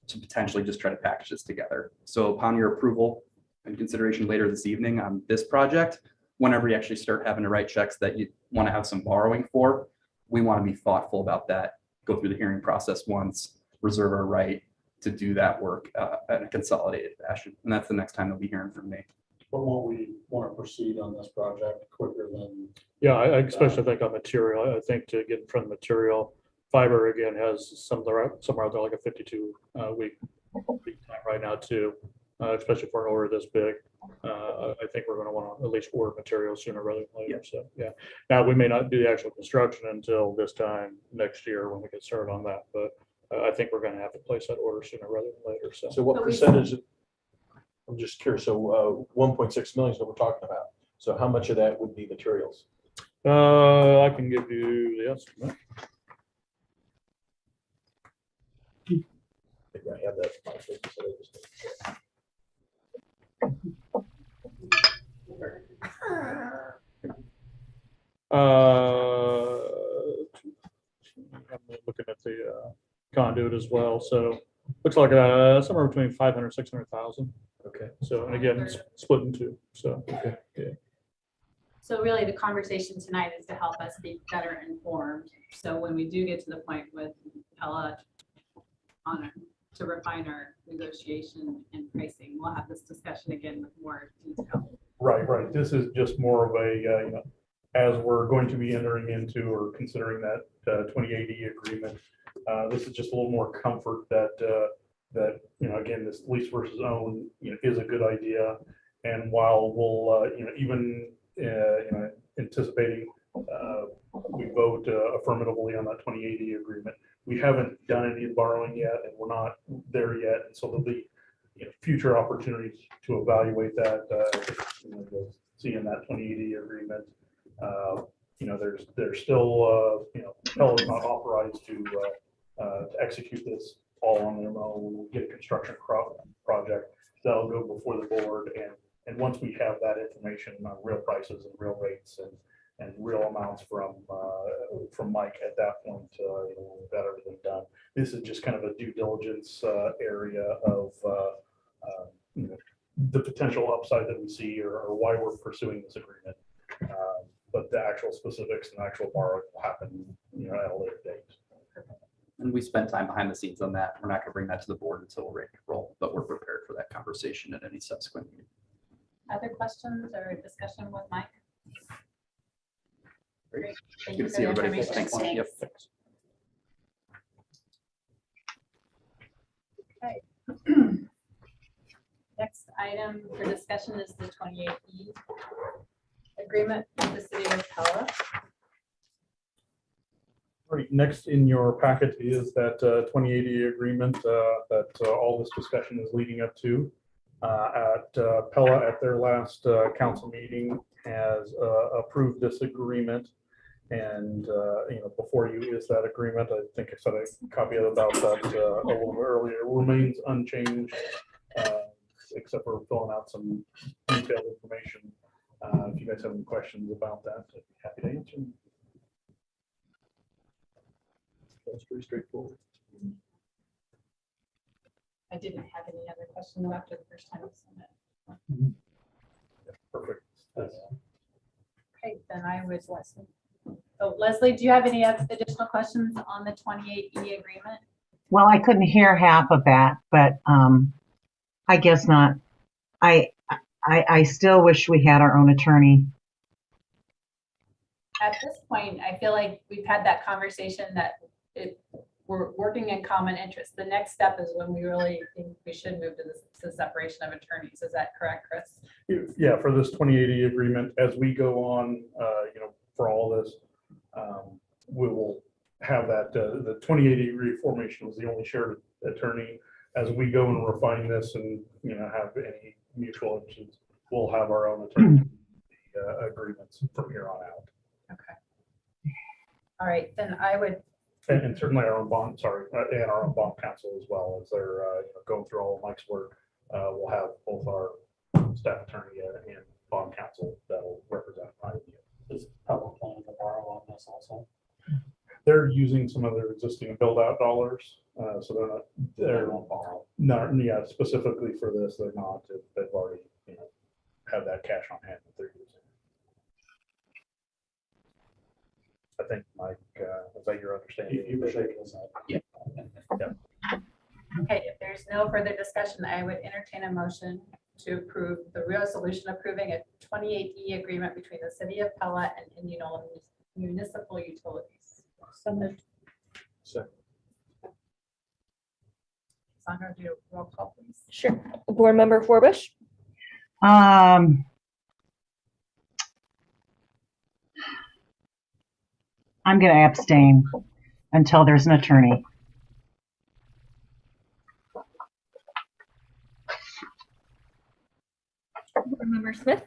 to potentially just try to package this together. So upon your approval and consideration later this evening on this project, whenever you actually start having to write checks that you want to have some borrowing for, we want to be thoughtful about that, go through the hearing process once, reserve our right to do that work in a consolidated fashion. And that's the next time they'll be hearing from me. But won't we want to proceed on this project quicker than? Yeah, I especially think on material. I think to get in front of material, fiber again has somewhere out there like a 52 week lead time right now too, especially for an order this big. I think we're going to want to at least order materials sooner rather than later. So yeah, now we may not do the actual construction until this time next year when we get started on that, but I think we're going to have to place that order sooner rather than later. So what percentage? I'm just curious. So 1.6 million is what we're talking about. So how much of that would be materials? I can give you the estimate. I think I have that. in my paper, so I just- I'm looking at the conduit as well. So looks like somewhere between 500, 600,000. Okay. So, and again, it's split in two. So, yeah. So really the conversation tonight is to help us be better informed. So when we do get to the point with Pella to refine our negotiation and pricing, we'll have this discussion again with more detail. Right. This is just more of a, as we're going to be entering into or considering that 2080 agreement, this is just a little more comfort that that, again, this lease versus own, is a good idea. And while we'll, even, anticipating we vote affirmatively on that 2080 agreement, we haven't done any borrowing yet, and we're not there yet. And so there'll be future opportunities to evaluate that. Seeing that 2080 agreement, there's still, Pella's not authorized to execute this all on their own. We'll get a construction project that'll go before the board, and once we have that information on real prices and real rates and real amounts from Mike at that point, we've got everything done. This is just kind of a due diligence area of the potential upside that we see or why we're pursuing this agreement. But the actual specifics and actual borrowing will happen, at a later date. And we spent time behind the scenes on that. We're not gonna bring that to the board until we're ready to roll, but we're prepared for that conversation at any subsequent meeting. Other questions or discussion with Mike? Great. Thank you Good to for see the everybody. information. Thanks. Yep. Okay. Next item for discussion is the 28E agreement with the City of Pella. Right, next in your packet is that 2080 agreement that all this discussion is leading up to. At Pella at their last council meeting has approved this agreement. And before you is that agreement. I think I said a copy about that a little bit earlier. Remains unchanged, except for filling out some detailed information. If you guys have any questions about that, I'd be happy to answer. That's pretty straightforward. I didn't have any other questions after the first time. I sent it. Perfect. Okay, then I was Leslie. So Leslie, do you have any additional questions on the 28E agreement? Well, I couldn't hear half of that, but I guess not. I still wish we had our own attorney. At this point, I feel like we've had that conversation that we're working in common interest. The next step is when we really think we should move to the separation of attorneys. Is that correct, Chris? Yeah, for this 2080 agreement, as we go on, for all this, we will have that, the 2080 reformation was the only shared attorney. As we go and refine this and, have any mutual interests, we'll have our own attorney agreements from here on out. Okay. All right, then I would. And certainly our own bond, and our own bond counsel as well, as they're going through all of Mike's work. We'll have both our staff attorney and bond counsel that will represent IMU. Is Pella planning to borrow on this also? They're using some of their existing build-out dollars, so they're not, yeah, specifically for this, they're not. They've already, have that cash on hand that they're using. I think, Mike, is that your understanding? You were shaking his head. Yeah. Okay, if there's no further discussion, I would entertain a motion to approve the resolution approving a 28E agreement between the City of Pella and Indianola Municipal Utilities. So moved. Second. Sandra, do a roll call, please. Sure. Board Member Forbush, I'm going to abstain until there's an attorney. Board Member Smith,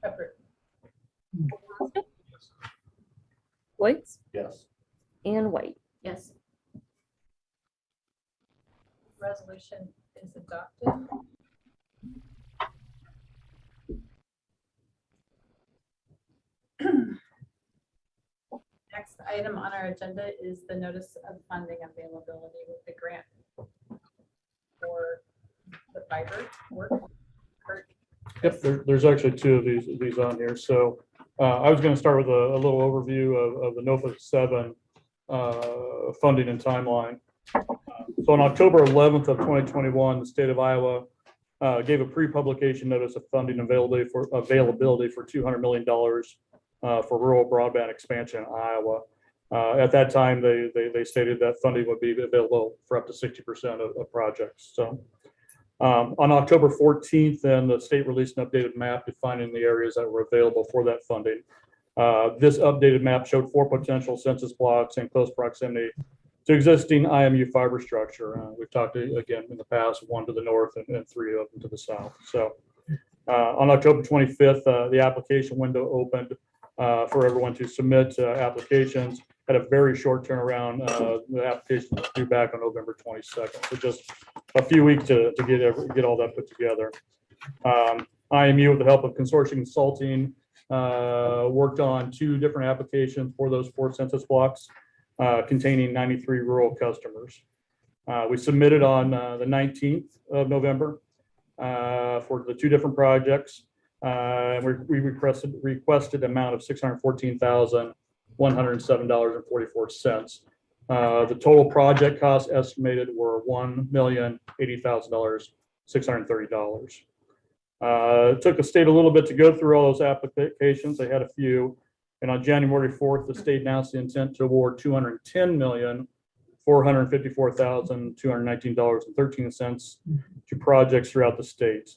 Approved. White, Yes. and White. Yes. Resolution is adopted. Next item on our agenda is the notice of funding availability with the grant for the fiber work. Kurt? Yep, there's actually two of these on here. So I was going to start with a little overview of the NOFA 7 funding and timeline. So on October 11th of 2021, the state of Iowa gave a pre-publication notice of funding availability for $200 million for rural broadband expansion in Iowa. At that time, they stated that funding would be available for up to 60% of projects. So on October 14th, then the state released an updated map defining the areas that were available for that funding. This updated map showed 4 potential census blocks in close proximity to existing IMU fiber structure. We've talked again in the past, 1 to the north and 3 of them to the south. So on October 25th, the application window opened for everyone to submit applications. Had a very short turnaround. The application was due back on November 22nd. So just a few weeks to get all that put together. IMU, with the help of Consortium Consulting, worked on 2 different applications for those 4 census blocks containing 93 rural customers. We submitted on the 19th of November for the 2 different projects. We requested amount of $614,107.44. The total project costs estimated were $1,080,630. It took the state a little bit to go through all those applications. They had a few. And on January 4th, the state announced the intent to award $210,454,219.13 to projects throughout the state.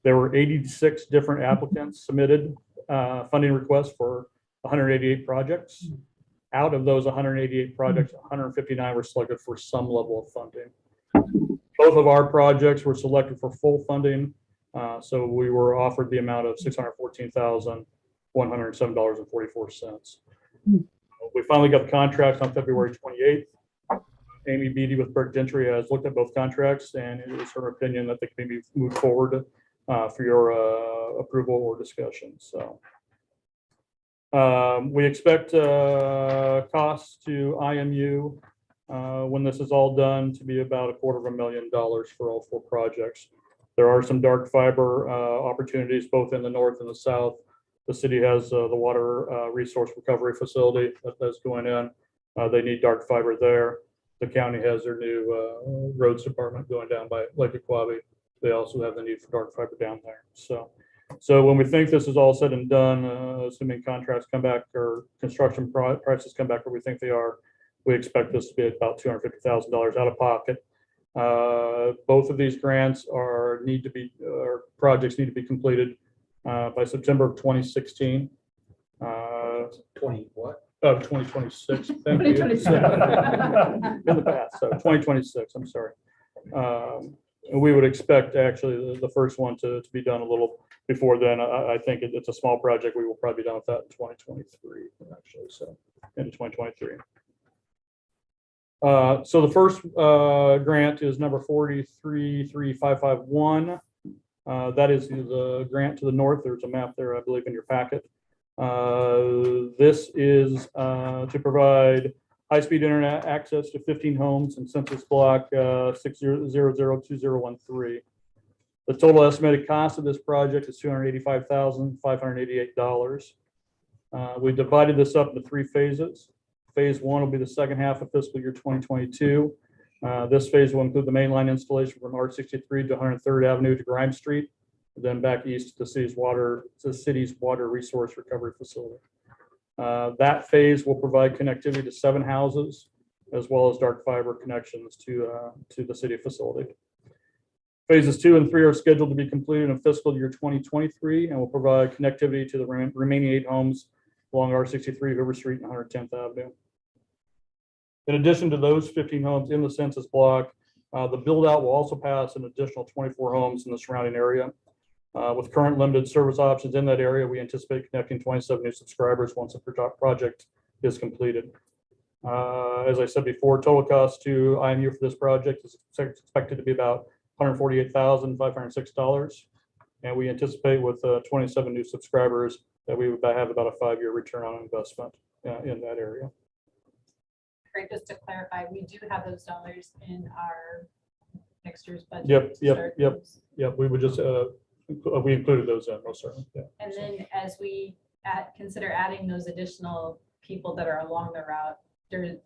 There were 86 different applicants submitted funding requests for 188 projects. Out of those 188 projects, 159 were selected for some level of funding. Both of our projects were selected for full funding. So we were offered the amount of $614,107.44. We finally got the contracts on February 28th. Amy Beatty with Burke Gentry has looked at both contracts, and it is her opinion that they can be moved forward for your approval or discussion. So we expect costs to IMU when this is all done to be about $250,000 for all 4 projects. There are some dark fiber opportunities both in the north and the south. The city has the water resource recovery facility that's going in. They need dark fiber there. The county has their new roads department going down by Lake Aquabi. They also have the need for dark fiber down there. So when we think this is all said and done, assuming contracts come back or construction prices come back where we think they are, we expect this to be about $250,000 out of pocket. Both of these grants projects need to be completed by September of 2016. 20 what? Of 2026. Thank you. 2026. In the past, so 2026, I'm sorry. And we would expect actually the first one to be done a little before then. I think it's a small project. We will probably be done with that in 2023, actually, so into 2023. So the first grant is number 433551. That is the grant to the north. There's a map there, I believe, in your packet. This is to provide high-speed internet access to 15 homes in census block 6002013. The total estimated cost of this project is $285,588. We divided this up into 3 phases. Phase 1 will be the second half of fiscal year 2022. This phase will include the mainline installation from R63 to 103rd Avenue to Grimes Street, then back east to the city's water resource recovery facility. That phase will provide connectivity to 7 houses, as well as dark fiber connections to the city facility. Phases 2 and 3 are scheduled to be completed in fiscal year 2023 and will provide connectivity to the remaining 8 homes along R63, River Street, and 110th Avenue. In addition to those 15 homes in the census block, the build out will also pass an additional 24 homes in the surrounding area. With current limited service options in that area, we anticipate connecting 27 new subscribers once the project is completed. As I said before, total cost to IMU for this project is expected to be about $148,506. And we anticipate with 27 new subscribers that we would have about a 5-year return on investment in that area. Great, just to clarify, we do have those dollars in our next year's budget. Yep. We would just, we included those in, most certainly. Yeah. And then as we consider adding those additional people that are along the route,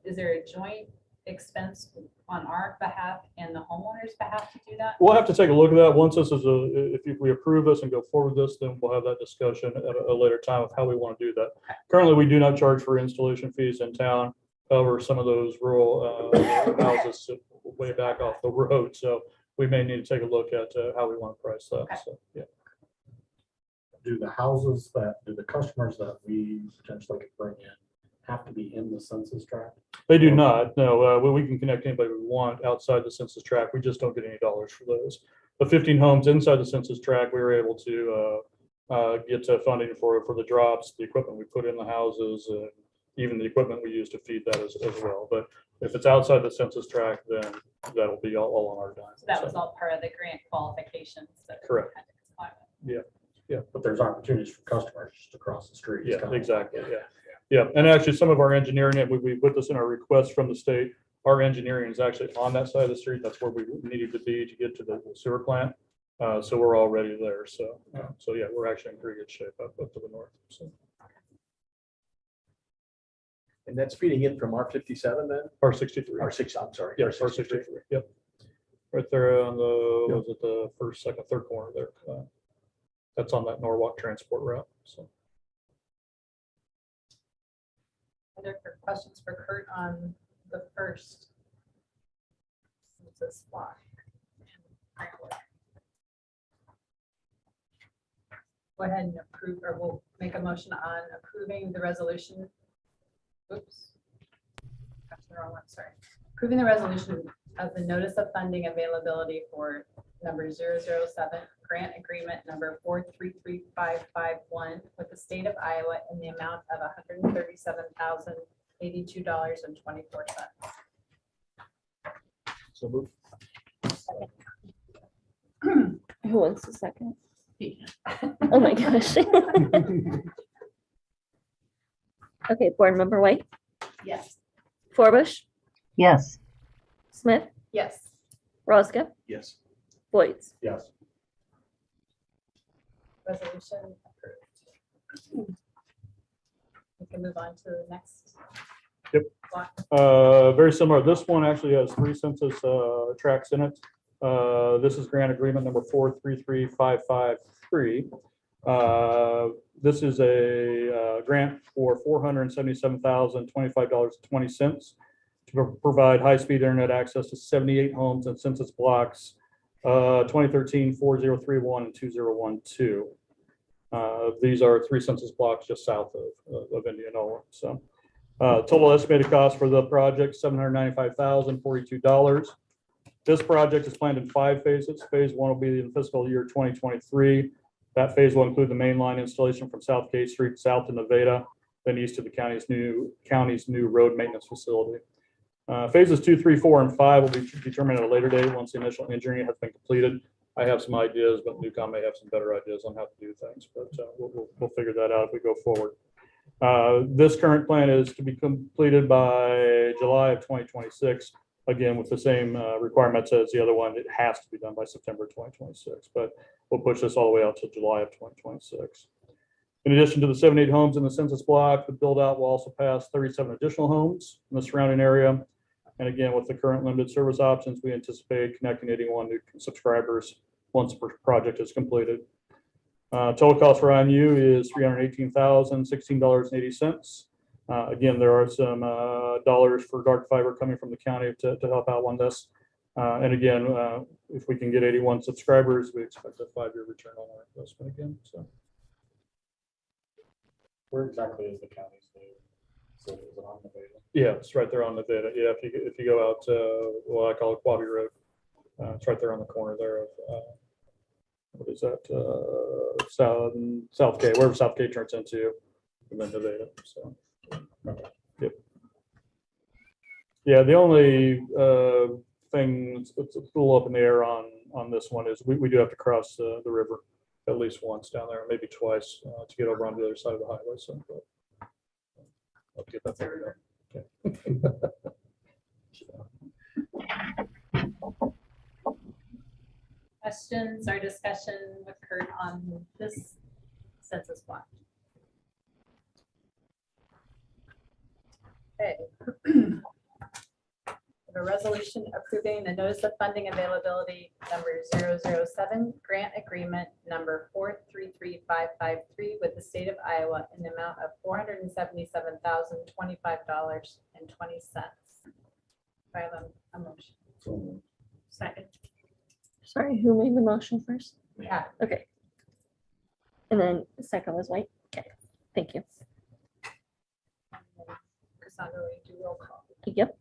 is there a joint expense on our behalf and the homeowner's behalf to do that? We'll have to take a look at that. Once this is if we approve this and go forward with this, then we'll have that discussion at a later time of how we want to do that. Currently, we do not charge for installation fees in town. However, some of those rural houses sit way back off the road, so we may need to take a look at how we want to price that. Okay. So, yeah. Do the customers that we potentially could bring in have to be in the census tract? They do not. No, we can connect anybody we want outside the census tract. We just don't get any dollars for those. The 15 homes inside the census tract, we were able to get funding for the drops, the equipment we put in the houses, even the equipment we use to feed that as well. But if it's outside the census tract, then that'll be all on our dime. So that was all part of the grant qualifications. That we Correct. had to comply with. But there's opportunities for customers just across the street. It's Yeah, kinda like- exactly. Yeah. And actually some of our engineering, and we put this in our request from the state, our engineering is actually on that side of the street. That's where we needed to be to get to the sewer plant. So we're already there. So yeah, we're actually in pretty good shape up to the north. So And that's feeding in from R57 then? R63. R6, I'm sorry. Yeah, R63. Yep. Right there on the, was it the first, second, third corner there? That's on that Norwalk transport route. So. Other questions for Kurt on the first census block? Go ahead and approve, or we'll make a motion on approving the resolution. Oops. That's the wrong one, sorry. Approving the resolution of the notice of funding availability for number 007, grant agreement number 433551 with the state of Iowa in the amount of $137,082.24. So move. Who wants the second? Oh my gosh. Okay, Board Member White, Yes. Forbush, Yes. Smith, Yes. Roscoe, Yes. Boyds. Yes. Resolution approved. We can move on to the next. Yep. block. Very similar. This one actually has 3 census tracts in it. This is grant agreement number 433553. This is a grant for $477,025.20 to provide high-speed internet access to 78 homes and census blocks 2013, 4031, and 2012. These are 3 census blocks just south of Indianola. So total estimated cost for the project, $795,042. This project is planned in 5 phases. Phase 1 will be in fiscal year 2023. That phase will include the main line installation from South Gate Street south to Nevada, then east to the county's new road maintenance facility. Phases 2, 3, 4, and 5 will be determined at a later date once the initial engineering has been completed. I have some ideas, but Newcom may have some better ideas on how to do things, but we'll figure that out if we go forward. This current plan is to be completed by July of 2026. Again, with the same requirements as the other one, it has to be done by September 2026, but we'll push this all the way out to July of 2026. In addition to the 78 homes in the census block, the build out will also pass 37 additional homes in the surrounding area. And again, with the current limited service options, we anticipate connecting 81 new subscribers once the project is completed. Total cost for IMU is $318,016.80. Again, there are some dollars for dark fiber coming from the county to help out on this. And again, if we can get 81 subscribers, we expect a 5-year return on our investment again. So, Where exactly is the county's name? So is it on the data? yeah, it's right there on the data. Yeah, if you go out well, I call it Quabbie Road. It's right there on the corner there of what is that? Southgate, wherever Southgate turns into, and then Nevada. So, yep. Yeah, the only thing it's a little up in the air on this one is we do have to cross the river at least once down there, maybe twice to get over on the other side of the highway. So, but I'll get that figured out. Okay. Questions or discussion with Kurt on this census block? Okay. a resolution approving the notice of funding availability number 007, grant agreement number 433553 with the state of Iowa in the amount of $477,025.20. I have a motion. Second. Sorry, who made the motion first? Yeah. Okay. And then the second was White. Okay, thank you. Cassandra, will you do roll call? Yep.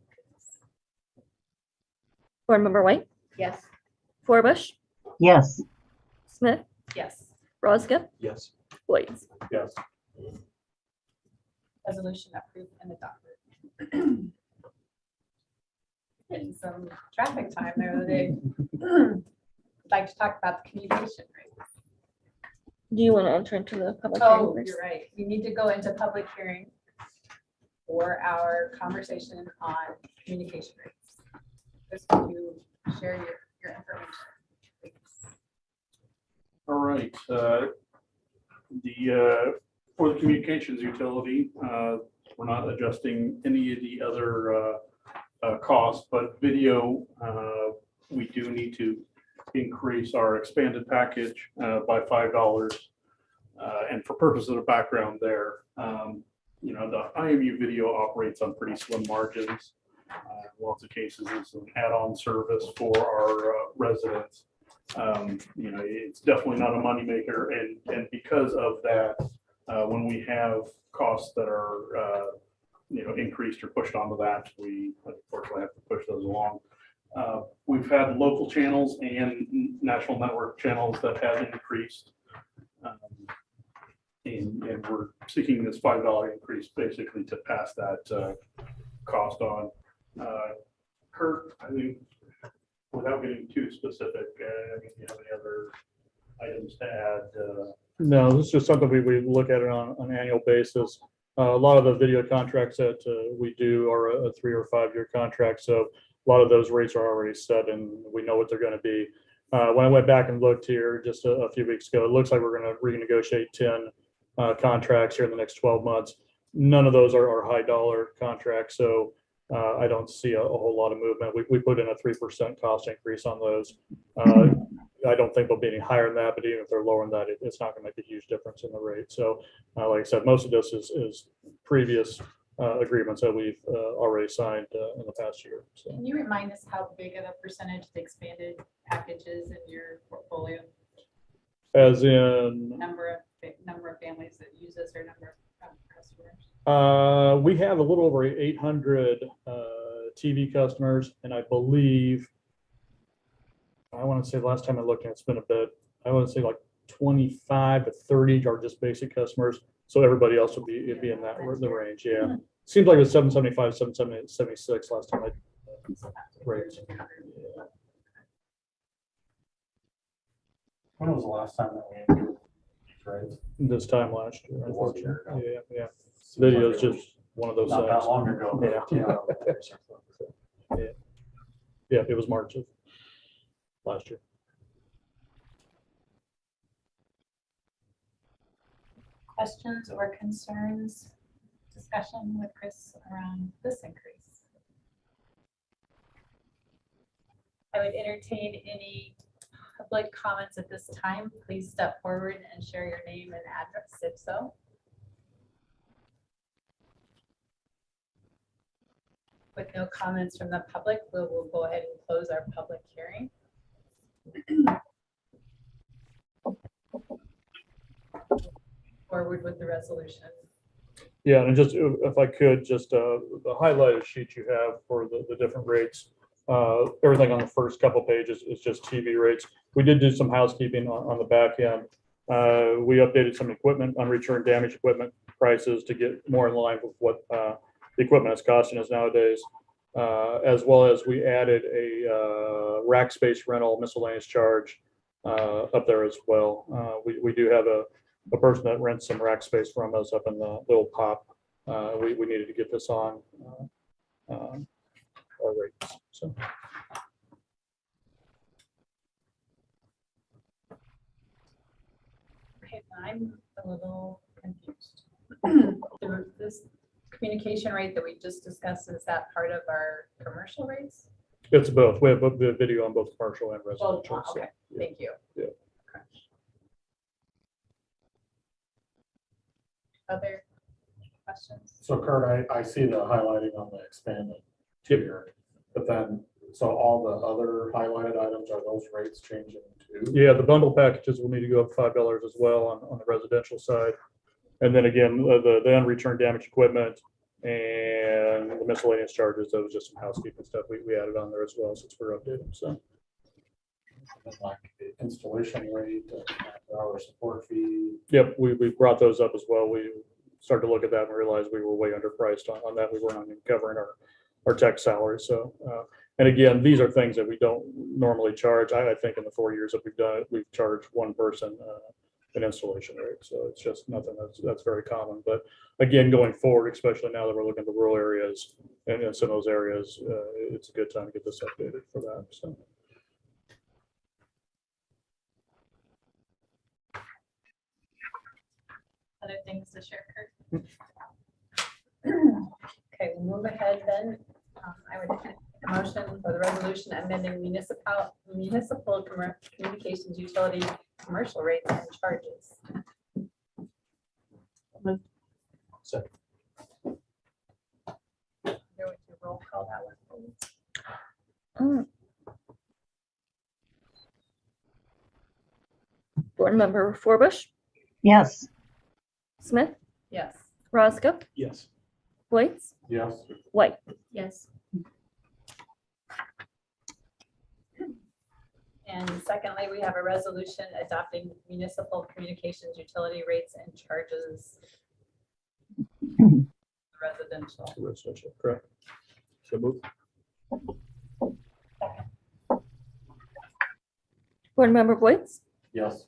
Board Member White, Yes. Forbush, Yes. Smith, Yes. Rosgip, Yes. White. Yes. Resolution approved and adopted. Getting some traffic time there today. I'd like to talk about the communication rate. Do you want to enter into the public hearing Oh, first? you're right. We need to go into public hearing for our conversation on communication rates. Chris, will you share your information? Please? All right. For the communications utility, we're not adjusting any of the other costs, but video, we do need to increase our expanded package by $5. And for purpose of the background there, the IMU video operates on pretty slim margins. Lots of cases it's an add-on service for our residents. It's definitely not a moneymaker, and because of that, when we have costs that are increased or pushed onto that, we unfortunately have to push those along. We've had local channels and national network channels that have increased. And we're seeking this $5 increase basically to pass that cost on. Kurt, I think, without getting too specific, do you have any other items to add? No, this is just something we look at it on an annual basis. A lot of the video contracts that we do are a 3 or 5 year contract. So a lot of those rates are already set and we know what they're going to be. When I went back and looked here just a few weeks ago, it looks like we're going to renegotiate 10 contracts here in the next 12 months. None of those are high dollar contracts. So I don't see a whole lot of movement. We put in a 3% cost increase on those. I don't think they'll be any higher than that, but even if they're lower than that, it's not going to make a huge difference in the rate. So like I said, most of this is previous agreements that we've already signed in the past year. So. Can you remind us how big of a percentage the expanded packages in your portfolio? As in? Number of families that use this or number of customers? We have a little over 800 TV customers, and I believe, I want to say last time I looked, and it's been a bit, I want to say like 25 to 30 are just basic customers. So everybody else would be in that the range. Yeah. Seems like it was 775, 776 last time I raised. When was the last time that we increased these rates? This time last year, It was a year unfortunately. ago. Yeah. Seems Video like is it was just one of those Not that things. long ago. but, Yeah, it was March of last year. Questions or concerns, discussion with Chris around this increase? I would entertain any public comments at this time. Please step forward and share your name and address if so. With no comments from the public, we will go ahead and close our public hearing. Forward with the resolution. Yeah, and just if I could, just the highlighted sheet you have for the different rates. Everything on the first couple pages is just TV rates. We did do some housekeeping on the back end. We updated some equipment, unreturned damaged equipment prices to get more in line with what the equipment is costing us nowadays. As well as we added a rack space rental miscellaneous charge up there as well. We do have a person that rents some rack space from us up in the little pop. We needed to get this on our rates. So. Okay, I'm a little confused. This communication rate that we just discussed, is that part of our commercial rates? It's both. We have the video on both commercial and Well, residential. so, okay, yeah. thank you. Yeah. Okay. Other questions? So Kurt, I see the highlighting on the expanded tier, but then, so all the other highlighted items, are those rates changing too? Yeah, the bundle packages will need to go up $5 as well on the residential side. And then again, the unreturned damaged equipment and the miscellaneous charges, that was just some housekeeping stuff we added on there as well since we're updating, so. And then like the installation rate, our support fee. Yep, we brought those up as well. We started to look at that and realized we were way underpriced on that. We weren't even covering our tech salary, so. And again, these are things that we don't normally charge. I think in the 4 years that we've done it, we've charged one person an installation rate. So it's just nothing that's very common. But again, going forward, especially now that we're looking at the rural areas and in some of those areas, it's a good time to get this updated for that. So. Other things to share, Kurt? Okay, we'll move ahead then. I would make a motion for the resolution amending municipal communications utility commercial rates and charges. Second. There would you roll call that one, please. Board Member Forbush, Yes. Smith, Yes. Roscoe, Yes. Whites, Yes. White. Yes. And secondly, we have a resolution adopting municipal communications utility rates and charges. Residential. Residential, correct. So move. Board Member Whites, Yes.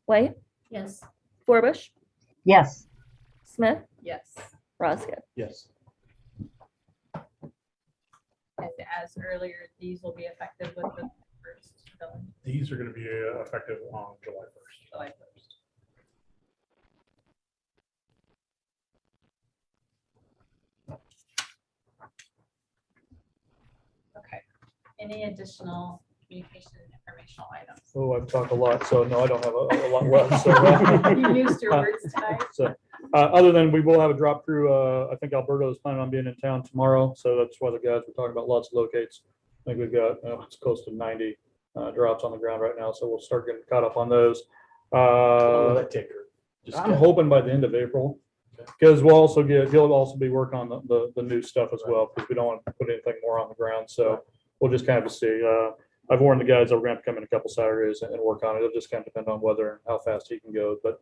White, Yes. Forbush, Yes. Smith, Yes. Roscoe. Yes. And as earlier, these will be effective with the first billing, These are going to be effective on July 1st. July 1st. Okay. Any additional communication informational items? Oh, I've talked a lot, so no, I don't have a lot left. So, You used your words tonight. So, other than we will have a drop through, I think Alberto is planning on being in town tomorrow, so that's why the guys were talking about lots of locates. I think we've got it's close to 90 drops on the ground right now, so we'll start getting caught up on those. How long will that take her? Just I'm hoping by the end of April, because we'll also he'll also be working on the new stuff as well, because we don't want to put anything more on the ground. So we'll just kind of see. I've warned the guys that we're going to come in a couple Saturdays and work on it. It'll just kind of depend on whether and how fast he can go. But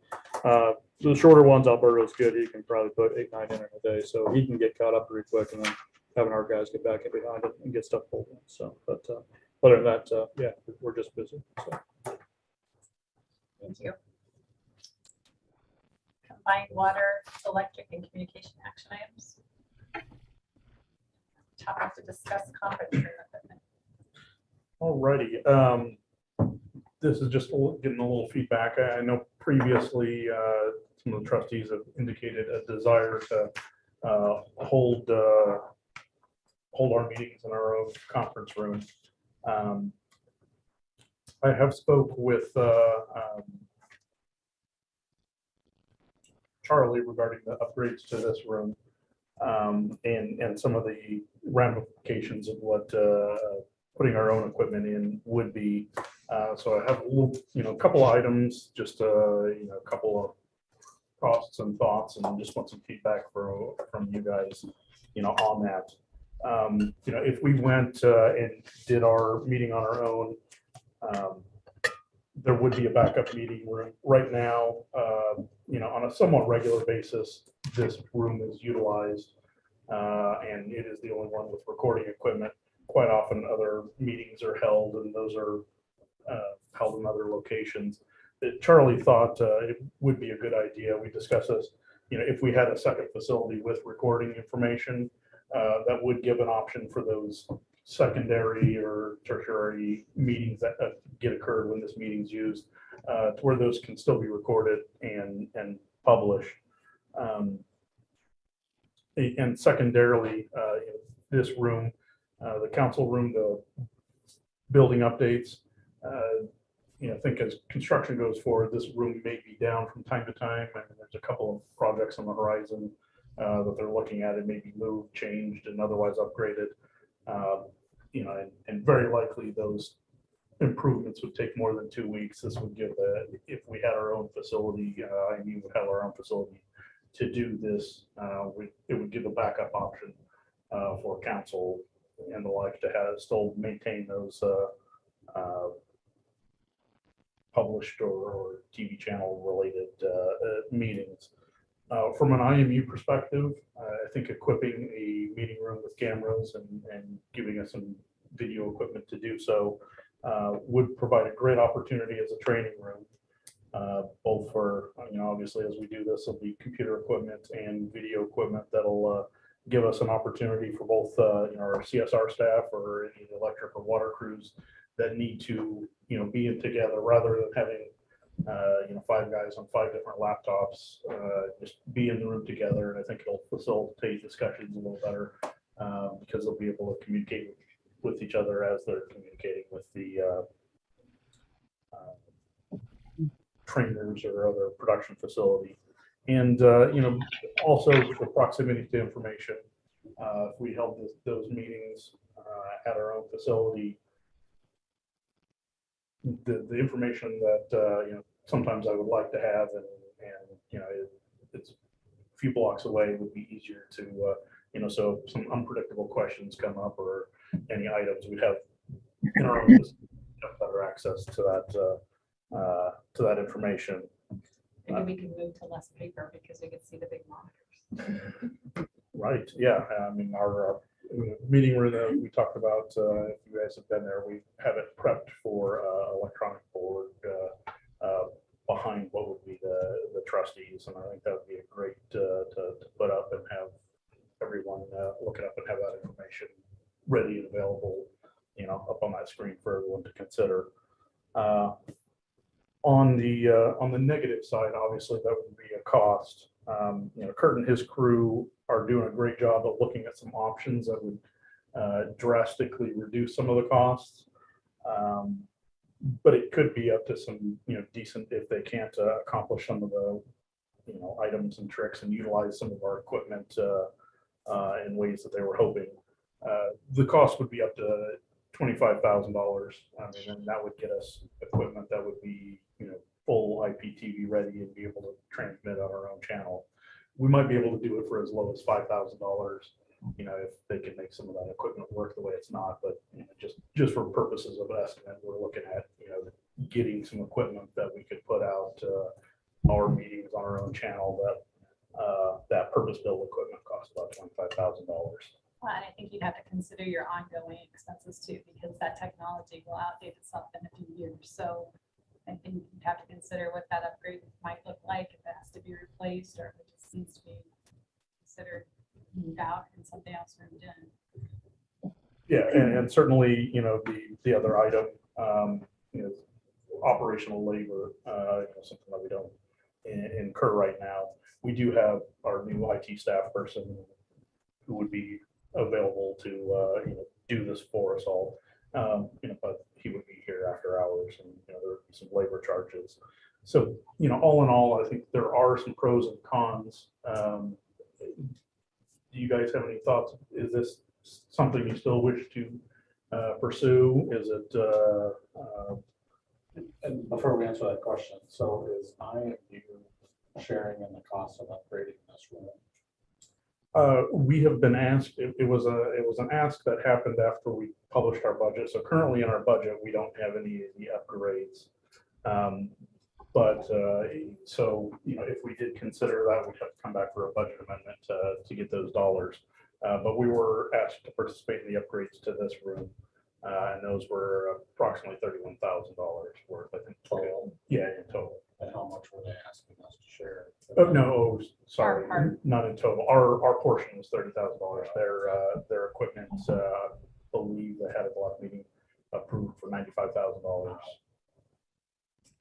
the shorter ones, Alberto's good. He can probably put 8, 9 in a day, so he can get caught up pretty quick, and then having our guys get back in behind it and get stuff pulled in. So, but other than that, yeah, we're just busy. So. Thank you. Combined water, electric, and communication action items. Topic to discuss conference room equipment. Alrighty, this is just getting a little feedback. I know previously some of the trustees have indicated a desire to hold our meetings in our own conference room. I have spoke with Charlie regarding the upgrades to this room and some of the ramifications of what putting our own equipment in would be. So I have a little, a couple of items, just a couple of costs and thoughts, and just want some feedback from you guys, on that. If we went and did our meeting on our own, there would be a backup meeting room. Right now, on a somewhat regular basis, this room is utilized, and it is the only one with recording equipment. Quite often other meetings are held, and those are held in other locations. Charlie thought it would be a good idea. We discussed this, if we had a second facility with recording information, that would give an option for those secondary or tertiary meetings that get occurred when this meeting's used, to where those can still be recorded and published. And secondarily, this room, the council room, the building updates, I think as construction goes forward, this room may be down from time to time, and there's a couple of projects on the horizon that they're looking at. It may be moved, changed, and otherwise upgraded. And very likely those improvements would take more than 2 weeks. This would give if we had our own facility, we would have our own facility to do this. It would give a backup option for council and the like to still maintain those published or TV channel related meetings. From an IMU perspective, I think equipping a meeting room with cameras and giving us some video equipment to do so would provide a great opportunity as a training room, both for, obviously as we do this, there'll be computer equipment and video equipment that'll give us an opportunity for both our CSR staff or any electric or water crews that need to be in together rather than having 5 guys on 5 different laptops, just be in the room together. And I think it'll facilitate discussions a little better because they'll be able to communicate with each other as they're communicating with the trainers or other production facility. And also for proximity to information, if we held those meetings at our own facility, the information that sometimes I would like to have, and it's a few blocks away, would be easier to so if some unpredictable questions come up or any items, we'd have in our own system, have better access to that information. Maybe we can move to less paper because we can see the big monitors. Right. Yeah. I mean, our meeting room that we talked about, if you guys have been there, we have it prepped for electronic board behind what would be the trustees. And I think that would be a great to put up and have everyone look it up and have that information ready and available, up on that screen for everyone to consider. On the negative side, obviously that would be a cost. Kurt and his crew are doing a great job of looking at some options that would drastically reduce some of the costs. But it could be up to some, decent, if they can't accomplish some of the, items and tricks and utilize some of our equipment in ways that they were hoping. The cost would be up to $25,000. And that would get us equipment that would be, full IPTV ready and be able to transmit on our own channel. We might be able to do it for as low as $5,000, if they can make some of that equipment work the way it's not. But just for purposes of estimate, we're looking at, getting some equipment that we could put out our meetings on our own channel. That purpose-built equipment costs about $25,000. Well, and I think you'd have to consider your ongoing expenses too, because that technology will outdate itself in a few years. So I think you'd have to consider what that upgrade might look like, if it has to be replaced or if it just needs to be considered moved out and something else moved in. Yeah, and certainly, the other item, operational labor, something that we don't incur right now. We do have our new IT staff person who would be available to do this for us all. But he would be here after hours, and there would be some labor charges. So all in all, I think there are some pros and cons. Do you guys have any thoughts? Is this something you still wish to pursue? Is it? And before we answer that question, so is IMU sharing in the cost of upgrading this room? We have been asked. It was an ask that happened after we published our budget. So currently in our budget, we don't have any of the upgrades. So if we did consider that, we'd have to come back for a budget amendment to get those dollars. But we were asked to participate in the upgrades to this room, and those were approximately $31,000 worth, I think. Total? Yeah, in total. And how much were they asking us to share? Oh, no, sorry, Our part. not in total. Our portion was $30,000. Their equipment, believe they had a block meeting approved for $95,000.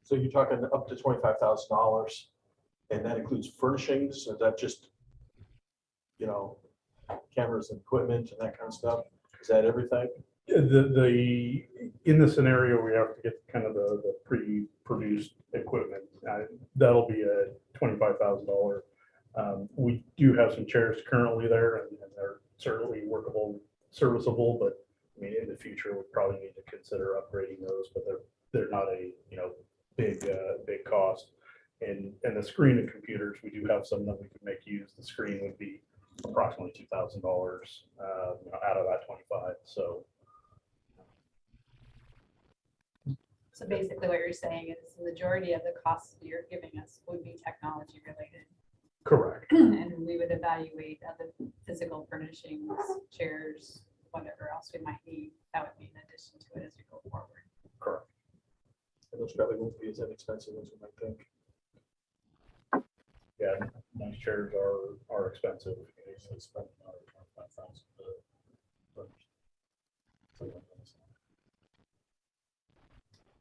So you're talking up to $25,000, and that includes furnishings. Is that just, cameras and equipment and that kind of stuff? Is that everything? In the scenario, we have to get kind of the pre-produced equipment. That'll be a $25,000. We do have some chairs currently there, and they're certainly workable, serviceable, but I mean, in the future, we probably need to consider upgrading those, but they're not a, big cost. And the screen and computers, we do have some that we could make use. The screen would be approximately $2,000 out of that 25. So basically what you're saying is the majority of the costs that you're giving us would be technology related. correct. And we would evaluate other physical furnishings, chairs, whatever else we might need. That would be in addition to it as we go forward. Correct. And those probably won't be as inexpensive as we might think. Yeah, nice chairs are expensive. You usually spend another $25,000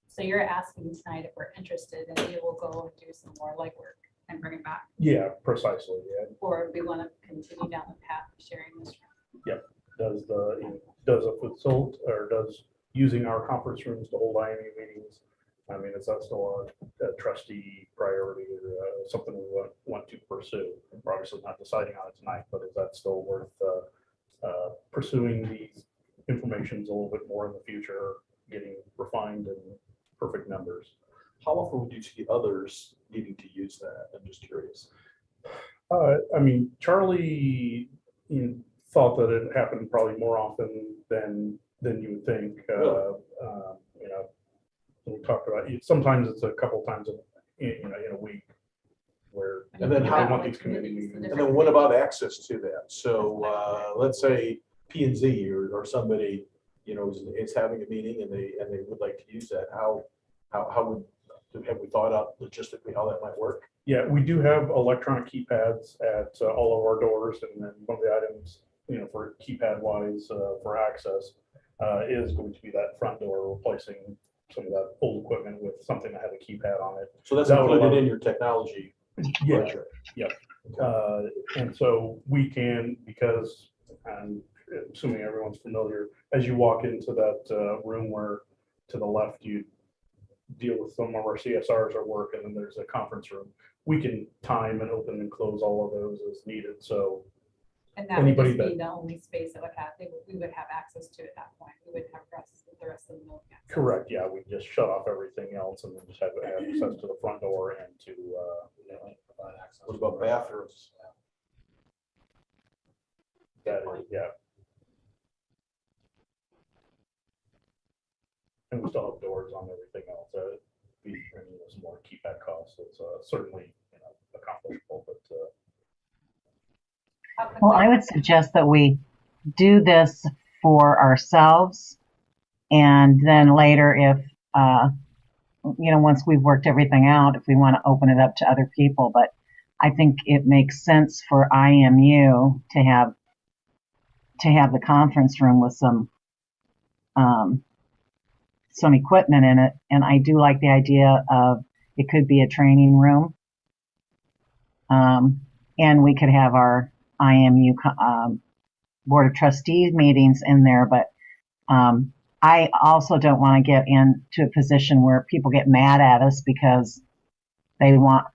So you're asking tonight if we're interested and we will go and do some more legwork and bring it back. Yeah, precisely. Yeah. Or if we want to continue down the path of sharing this. Does a facility or does using our conference rooms to hold IMU meetings? I mean, is that still a trustee priority or something we want to pursue? We're obviously not deciding on it tonight, but is that still worth pursuing these informations a little bit more in the future, getting refined and perfect numbers? How often would you see others needing to use that? I'm just curious. I mean, Charlie thought that it happened probably more often than you would think. We talked about sometimes it's a couple times in a week where And then I how- want these committee meetings. And then what about access to that? So let's say P and Z or somebody, is having a meeting and they would like to use that. How would, have we thought out logistically how that might work? Yeah, we do have electronic keypads at all of our doors, and then one of the items, for keypad wise for access is going to be that front door, replacing some of that old equipment with something that had a keypad on it. So that's That would included allow- in your technology Yeah, budget. and so we can, because I'm assuming everyone's familiar, as you walk into that room where to the left you deal with some of our CSRs at work, and then there's a conference room. We can time and open and close all of those as needed. So And that would Anybody just be that- the only space that we would have access to at that point. We wouldn't have the rest of the building access. correct, yeah, we just shut off everything else and then just have access to the front door and to provide access. What about bathrooms? Yeah. And we still have doors on everything else. Be some more keypad costs. It's certainly accomplishable, but How quickly- Well, I would suggest that we do this for ourselves. And then later, if, once we've worked everything out, if we want to open it up to other people, but I think it makes sense for IMU to have the conference room with some equipment in it. And I do like the idea of it could be a training room. And we could have our IMU Board of Trustees meetings in there, but I also don't want to get into a position where people get mad at us because they want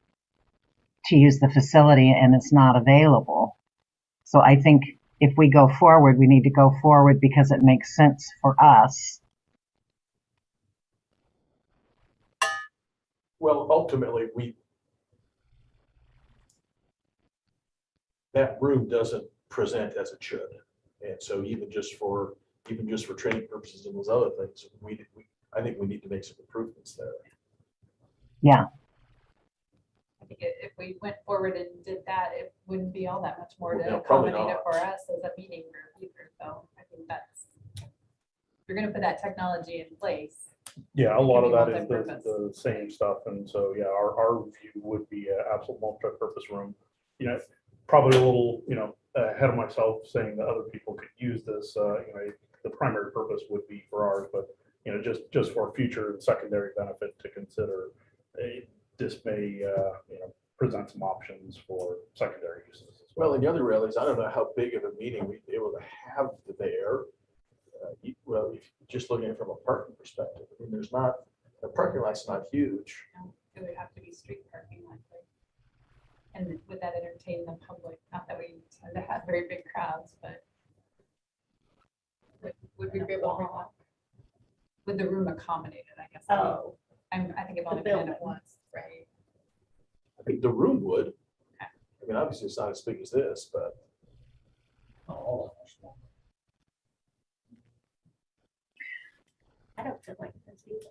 to use the facility and it's not available. So I think if we go forward, we need to go forward because it makes sense for us. Well, ultimately, that room doesn't present as it should. And so even just for training purposes and those other things, I think we need to make some improvements there. Yeah. I think if we went forward and did that, it wouldn't be all that much more to No, probably accommodate it not. for us as a meeting room either. So I think if you're gonna put that technology in place. yeah, a lot of It that could be is multi-purpose. the same stuff. And so, yeah, our view would be an absolute multi-purpose room. Probably a little, ahead of myself saying that other people could use this. The primary purpose would be for ours, but just for future and secondary benefit to consider, this may present some options for secondary uses as Well, and the other reality is, I don't know how big of a meeting we'd be able to have there. Well, if you're just looking at it from a parking perspective, I mean, the parking lot's not huge. It would have to be street parking likely. And would that entertain the public? Not that we tend to have very big crowds, but would we be able to walk? Would the room accommodate it, I guess? Oh, I think I've only The been in it building. once, right? I think the room would. Okay. I mean, obviously, it's not as big as this, but. I don't feel like this either.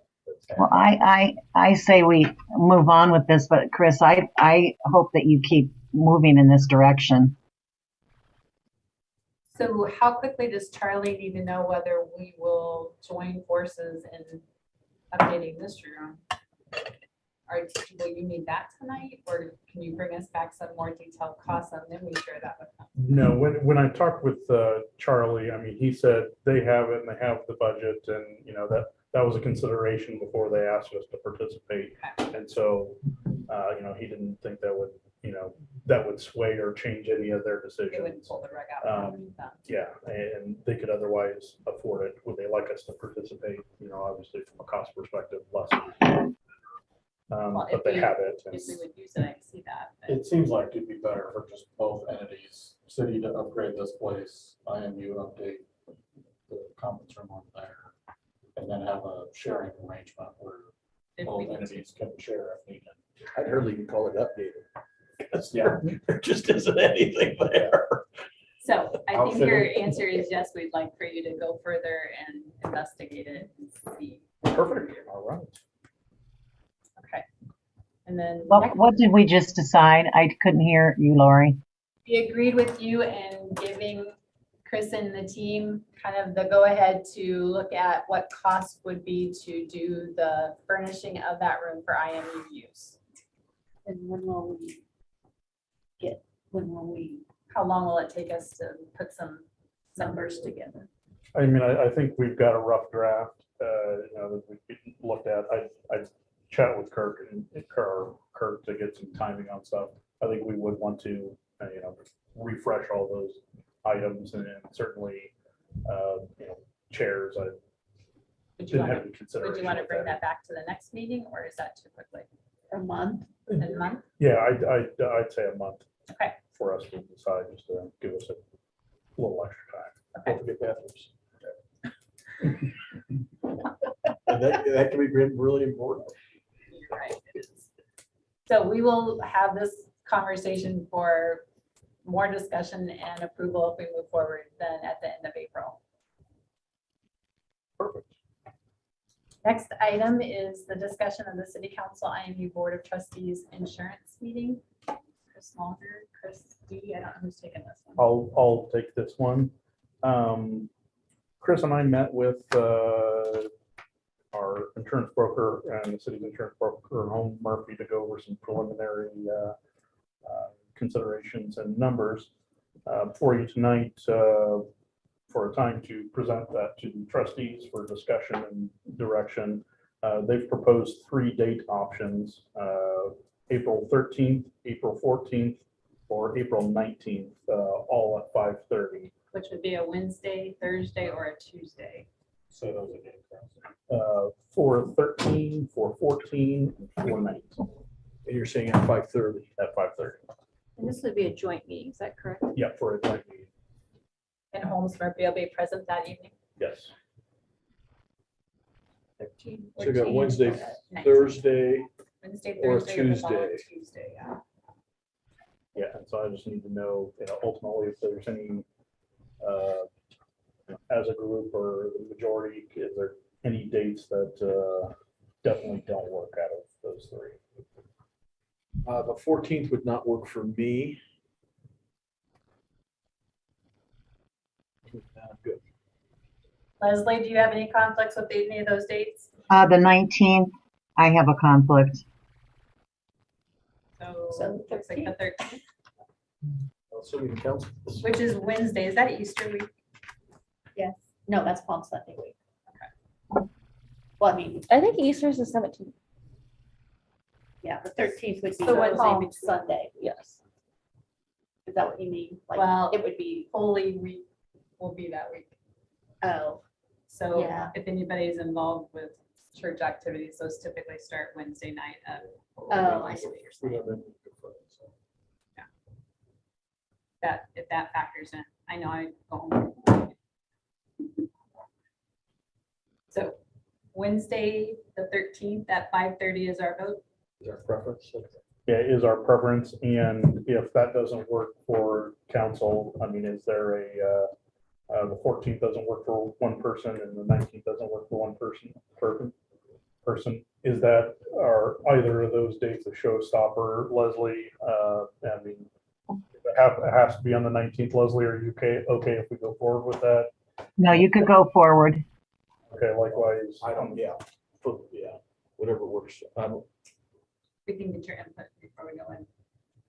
Well, I say we move on with this, but Chris, I hope that you keep moving in this direction. So how quickly does Charlie need to know whether we will join forces in updating this room? Or will you need that tonight, or can you bring us back some more detailed costs and then we share that with them? No, when I talked with Charlie, I mean, he said they have it and they have the budget, and you know that was a consideration before they asked us to participate. Okay. And so, you know, he didn't think that would, you know, that would sway or change any of their They decisions. would pull the rug out. from them. Yeah, and they could otherwise afford it. Would they like us to participate? You know, obviously from a cost perspective, less. Well, But they have it. and- If we would use it, I can see that. but- It seems like it'd be better for just both entities, city to upgrade this place, IMU update the conference room over there, and then have a sharing arrangement where if both we need to. entities can share if needed. I'd hardly even call it updated. Because Yeah. there just isn't anything there. So I think Outfitting. your answer is yes, we'd like for you to go further and investigate it and see. Perfect. All right. Okay. And then What did we just decide? I couldn't hear you, Lori. we agreed with you and giving Chris and the team kind of the go-ahead to look at what costs would be to do the furnishing of that room for IMU use. And when will we How long will it take us to put some numbers together? I mean, I think we've got a rough draft, you know, that we looked at. I chat with Kirk and Kirk to get some timing on stuff. I think we would want to, you know, refresh all those items, and certainly, you know, chairs. I Would you didn't want have any to, consideration. would you want to of bring that back to the next meeting, or is that too quickly? a month? In a month? Yeah, I'd say a month. Okay. For us to decide, just to give us a little extra time. Don't forget bathrooms. And that can be really important. You're right, it is. So we will have this conversation for more discussion and approval if we move forward then at the end of April. Perfect. Next item is the discussion of the City Council IMU Board of Trustees Insurance Meeting. Chris Longer, Chris D, I don't know who's taking this one. I'll take this one. Chris and I met with our insurance broker and the city's insurance broker, Home Murphy, to go over some preliminary considerations and numbers for you tonight, for a time to present that to the trustees for discussion and direction. They've proposed 3 date options, April 13th, April 14th, or April 19th, all at 5:30. Which would be a Wednesday, Thursday, or a Tuesday. Say those again. For 13, for 14, and for 19 And you're saying at 5:30. at 5:30. And this would be a joint meeting, is that correct? Yeah, for a joint meeting. And Holmes Murphy will be present that evening. Yes. 13, So you got 14, Wednesday, 19. Thursday, Wednesday, or Thursday, or the following Tuesday. Tuesday, yeah. Yeah, and so I just need to know, you know, ultimately if there's any, as a group or the majority, is there any dates that definitely don't work out of those 3? the 14th would not work for me. Good. Leslie, do you have any conflicts with any of those dates? The 19th, I have a conflict. So looks like the 13th, Assuming the council. which is Wednesday. Is that Easter week? No, that's Palm Sunday week. Well, I mean, I think Easter's the 17th. yeah, the 13th would be So Wednesday Palm between. Sunday. Yes. Is that what you mean? Like, Well, it would be, Holy Week will be that week. oh, So Yeah. if anybody's involved with church activities, those typically start Wednesday night of. Oh, I see what you're We saying. have been good friends, so. That, if that factors in, I know I go home. So Wednesday, the 13th at 5:30 is our vote. Is our preference? Yeah, is our preference, and if that doesn't work for council, I mean, is there the 14th doesn't work for one person and the 19th doesn't work for one person, is that, are either of those dates a showstopper, Leslie? I mean, it has to be on the 19th, Leslie, are you okay if we go forward with that? No, you could go forward. Okay, likewise. I don't, yeah, whatever works. I don't, We can get your input before we go in.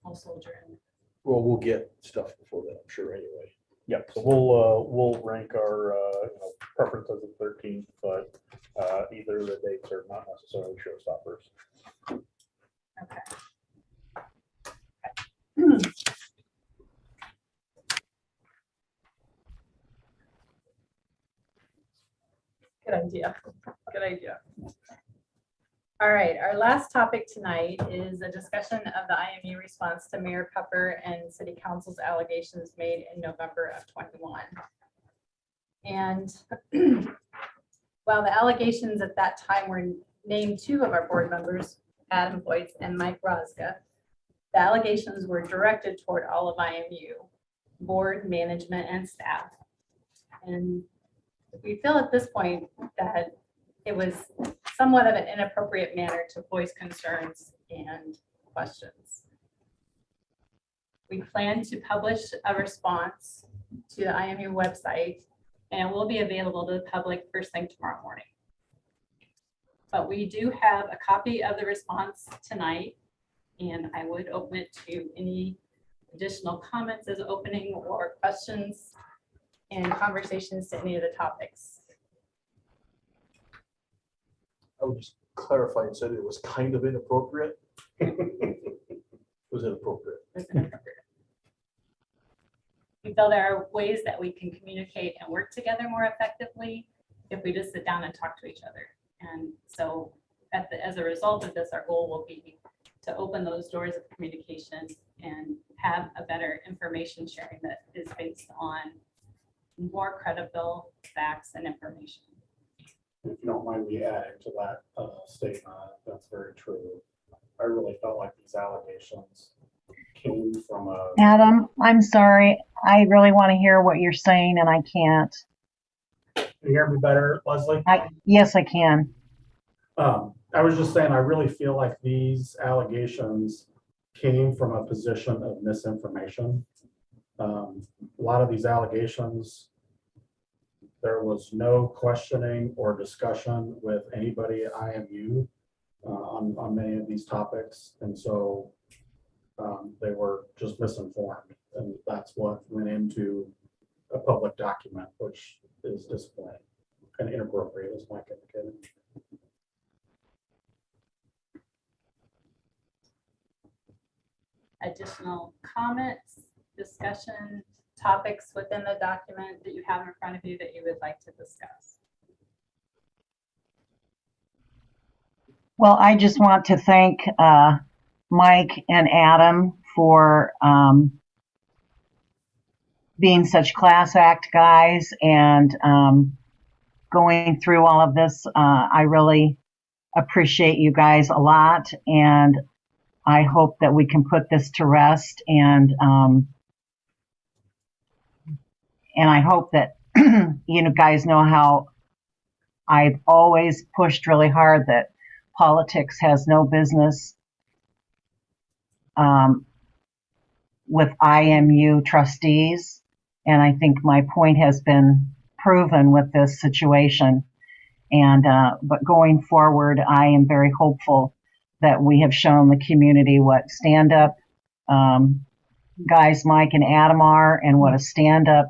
We'll soldier in. well, we'll get stuff before that, I'm sure, anyway. Yeah, so we'll rank our preference as the 13th, but either of the dates are not necessarily showstoppers. Okay. Good idea. Good idea. All right, our last topic tonight is a discussion of the IMU response to Mayor Pepper and City Council's allegations made in November of 21. And while the allegations at that time were named two of our board members, Adam Voigt and Mike Rosga, the allegations were directed toward all of IMU, board, management, and staff. And we feel at this point that it was somewhat of an inappropriate manner to voice concerns and questions. We plan to publish a response to the IMU website, and it will be available to the public first thing tomorrow morning. But we do have a copy of the response tonight, and I would open it to any additional comments as opening or questions and conversations to any of the topics. I would just clarify and said it was kind of inappropriate. Was inappropriate. We feel there are ways that we can communicate and work together more effectively if we just sit down and talk to each other. And so as a result of this, our goal will be to open those doors of communication and have a better information sharing that is based on more credible facts and information. If you don't mind me adding to that statement, that's very true. I really felt like these allegations came from a. Adam, I'm sorry. I really want to hear what you're saying and I can't. Can you hear me better, Leslie? Yes, I can. I was just saying, I really feel like these allegations came from a position of misinformation. A lot of these allegations, there was no questioning or discussion with anybody at IMU on many of these topics. And so they were just misinformed. And that's what went into a public document, which is disappointing and inappropriate, as Mike indicated. Additional comments, discussion, topics within the document that you have in front of you that you would like to discuss? Well, I just want to thank Mike and Adam for being such class act guys and going through all of this. I really appreciate you guys a lot, and I hope that we can put this to rest, and I hope that you guys know how I've always pushed really hard that politics has no business with IMU trustees. And I think my point has been proven with this situation. And but going forward, I am very hopeful that we have shown the community what stand-up guys Mike and Adam are, and what a stand-up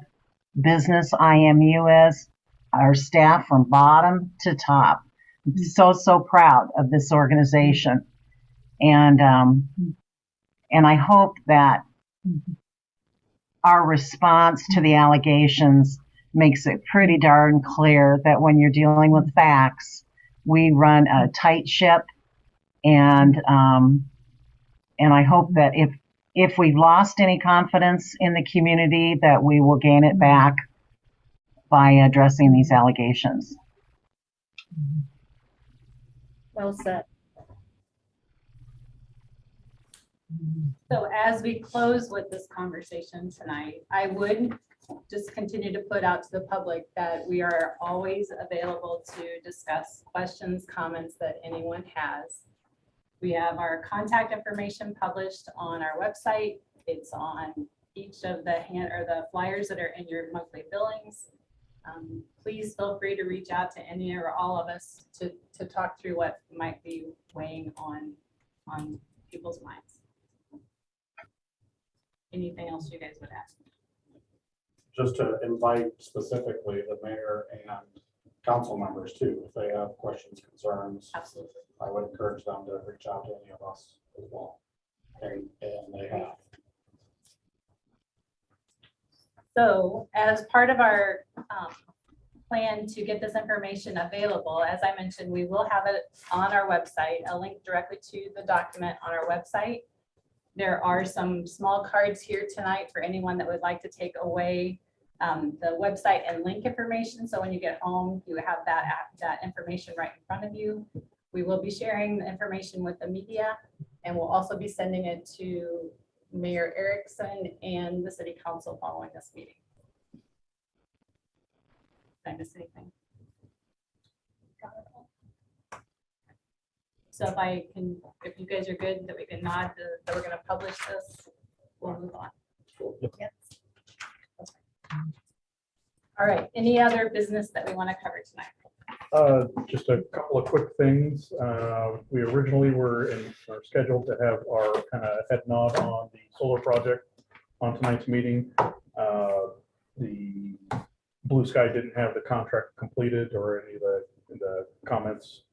business IMU is. Our staff from bottom to top. I'm so proud of this organization, and I hope that our response to the allegations makes it pretty darn clear that when you're dealing with facts, we run a tight ship, and I hope that if we've lost any confidence in the community, that we will gain it back by addressing these allegations. Well said. So as we close with this conversation tonight, I would just continue to put out to the public that we are always available to discuss questions, comments that anyone has. We have our contact information published on our website. It's on each of the flyers that are in your monthly billings. Please feel free to reach out to any or all of us to talk through what might be weighing on people's minds. Anything else you guys would ask? Just to invite specifically the mayor and council members too, if they have questions, concerns, Absolutely. I would encourage them to reach out to any of us as well. And they have. So as part of our plan to get this information available, as I mentioned, we will have it on our website, a link directly to the document on our website. There are some small cards here tonight for anyone that would like to take away the website and link information. So when you get home, you have that information right in front of you. We will be sharing the information with the media, and we'll also be sending it to Mayor Erickson and the city council following this meeting. Did I miss anything? So if you guys are good, that we can nod that we're going to publish this, we'll move on. Yes. All right, any other business that we want to cover tonight? Just a couple of quick things. We originally were scheduled to have our kind of head nod on the solar project on tonight's meeting. The Blue Sky didn't have the contract completed or any of the comments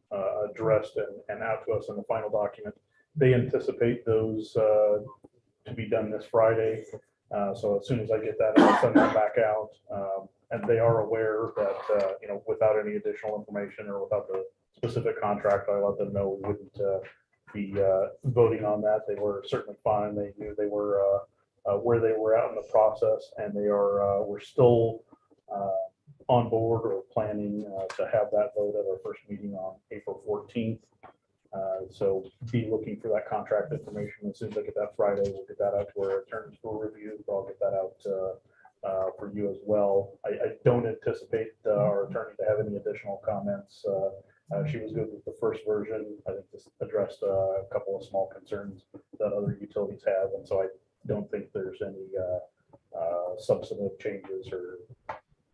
addressed and out to us in the final document. They anticipate those to be done this Friday. So as soon as I get that, I'll send them back out. And they are aware that, without any additional information or without the specific contract, I let them know we wouldn't be voting on that. They were certainly fine. They knew they were where they were at in the process, and we're still on board or planning to have that vote at our first meeting on April 14th. So be looking for that contract information. As soon as I get that Friday, we'll get that out to our attorneys for review. But I'll get that out for you as well. I don't anticipate our attorney to have any additional comments. She was good with the first version. I think this addressed a couple of small concerns that other utilities have, and so I don't think there's any substantive changes or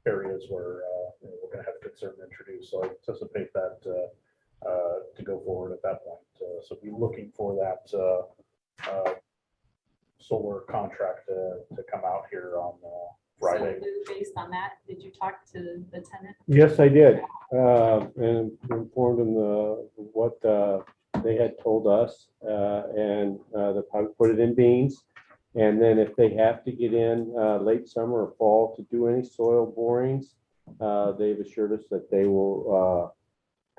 areas where we're going to have concern introduced. So I anticipate that to go forward at that point. So be looking for that solar contract to come out here on Friday. So Lou, based on that, did you talk to the tenant? Yes, I did, and informed them what they had told us, and put it in beans. And then if they have to get in late summer or fall to do any soil borings, they've assured us that they will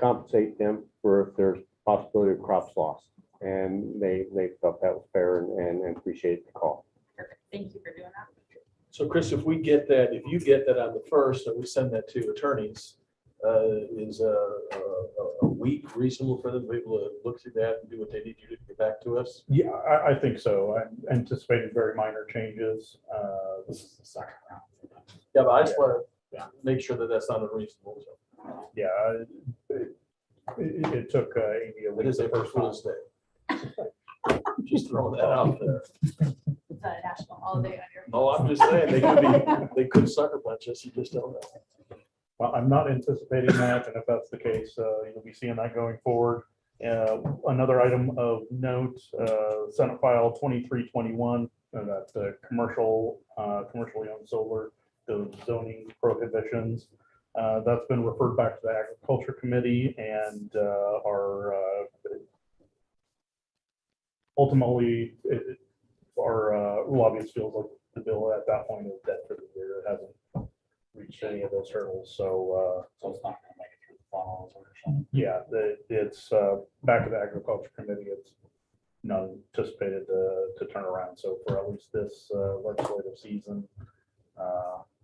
compensate them for if there's possibility of crops lost. And they felt that was fair and appreciate the call. Perfect. Thank you for doing that. So Chris, if you get that on the first, and we send that to attorneys, is a week reasonable for them to be able to look through that and do what they need to do to get back to us? Yeah, I think so. I'm anticipating very minor changes. This is the second round. Yeah, but I just want to make sure that that's not unreasonable. So. Yeah, it took Amy a It week. is April Fool's Day. Just throwing that out there. It's a national holiday on your. No, I'm just saying, they could sucker punch us, you just don't know. Well, I'm not anticipating that, and if that's the case, you'll be seeing that going forward. Another item of note, Senate File 2321, that commercially owned solar, the zoning prohibitions. That's been referred back to the Agriculture Committee, and ultimately, our lobbyist feels like the bill at that point is dead for the year. It hasn't reached any of those hurdles, so. So it's not gonna make it through the fall or something. Yeah, it's back to the agriculture committee. It's not anticipated to turn around. So for at least this legislative season,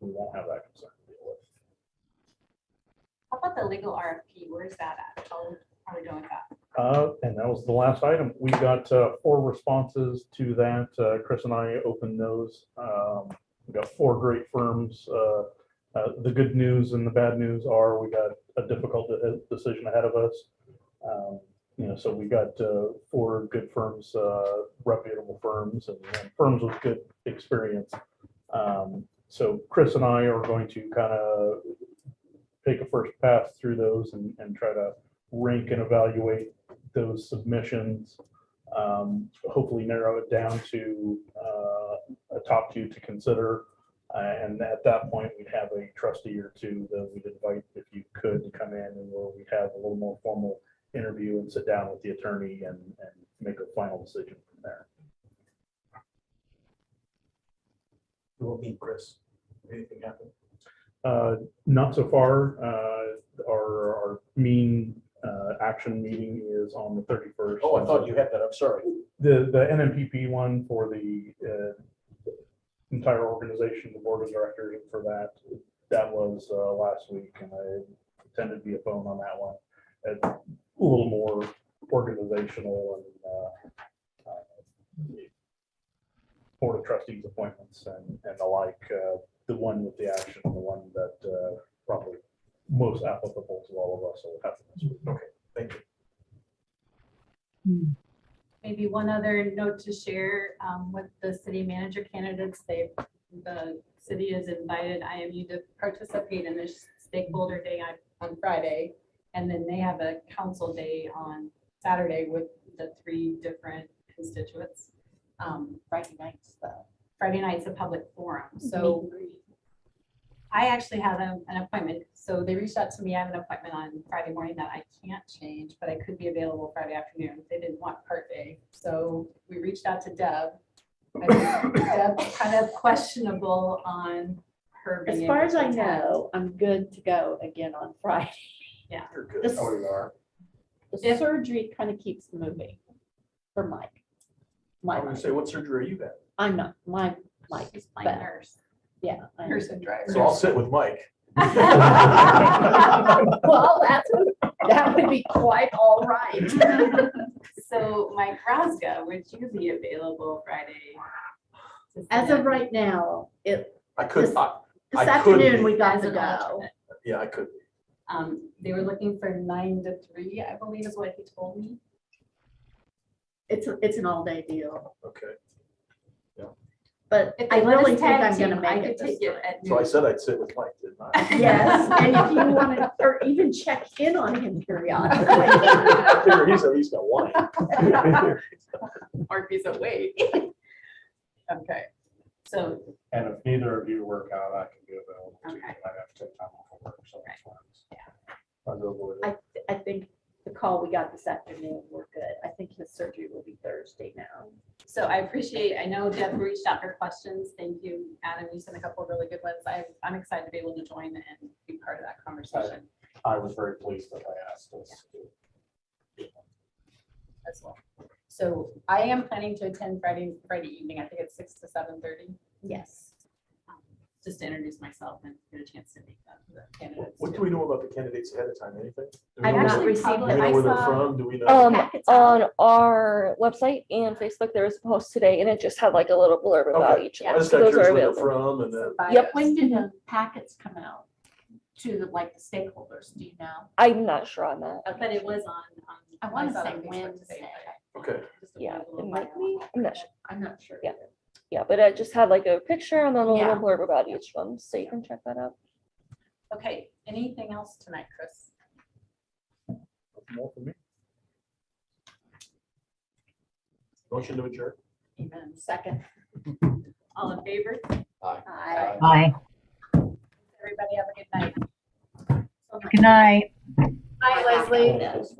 we won't have that concern to deal with. How about the legal RFP? Where's that at? How are we doing with that? And that was the last item. We got 4 responses to that. Chris and I opened those. We got 4 great firms. The good news and the bad news are we got a difficult decision ahead of us. So we got 4 good firms, reputable firms, and firms with good experience. So Chris and I are going to kind of take a first pass through those and try to rank and evaluate those submissions. Hopefully narrow it down to a top 2 to consider. And at that point, we'd have a trustee or 2 that we'd invite, if you could, to come in and where we'd have a little more formal interview and sit down with the attorney and make a final decision from there. You won't meet Chris. Anything happen? Not so far. Our mean action meeting is on the 31st. Oh, I thought you had that. I'm sorry. The NMPP one for the entire organization, the board of directors, and for that was last week, and I intended to be a phone on that one. A little more organizational and board of trustees appointments and the like. The one with the action, the one that probably most applicable to all of us will happen this week. Okay, thank you. Maybe one other note to share with the city manager candidates. The city has invited IMU to participate in this stakeholder day on Friday. And then they have a council day on Saturday with the 3 different constituents. Friday night's a public forum. So I actually have an appointment. So they reached out to me. I have an appointment on Friday morning that I can't change, but I could be available Friday afternoon. They didn't want part day. So we reached out to Deb. I think Deb's kind of questionable on her. As being far able as to I attend. know, I'm good to go again on Friday. You're good. The Oh, you are. the surgery kind of keeps moving for Mike. I'm My, gonna say, what surgery are you at? I'm not, my Mike She's is my better. nurse. Yeah. I Nurse and driver. So I'll sit with Mike. Well, that would be quite all right. So Mike Rosga, would you be available Friday? to sit As of in right now, I could, This- I this I could afternoon, be. we got as to an go. alternate? yeah, I could. They were looking for 9 to 3, I believe is what he told me. It's an all-day deal, Okay. but If I they let us really think tag I'm gonna team, make I it could this take it time. at So I noon. said I'd sit with Mike, didn't I? Yes, and if you want to, or even check in on him periodically. I figure he's at least got one. Or if he's awake. Okay, so, And if neither of you work out, I can be available too. Okay. I have to take time off of work, so that's fine. I'll go with it. I think the call we got this afternoon, we're good. I think his surgery will be Thursday now. so I appreciate, I know Deb reached out for questions. Thank you, Adam. You sent a couple of really good ones. I'm excited to be able to join and be part of that conversation I was very pleased that I asked this. as well. So I am planning to attend Friday evening. I think it's 6 to 7:30. Yes. Just to introduce myself and get a chance to meet the candidates. What do we know about the candidates ahead of time? Anything? Do we I've know not where- actually received do we published- know I where they're saw- from? Do we know? Packets out. On our website and Facebook, there was a post today and it just had like a little blurb about Okay. each I of them. just So got those are curious where they're available. from and then. Bios. Yep. When did the packets come out to the stakeholders? Do you know? I'm not sure on that. But it was on. I wanna saw it say on Facebook Wednesday. today. Okay. Just a Yeah, little it might bio. be. I'm not sure. I'm not sure. Yeah. Yeah, but I just had like a picture and then a Yeah. little blurb about each one, so you can check that out. Okay, anything else tonight, Chris? More for me. Motion to adjourn. Amen. Second. All in favor? Aye. Bye. Everybody have a good night. Good night. Bye, Leslie. This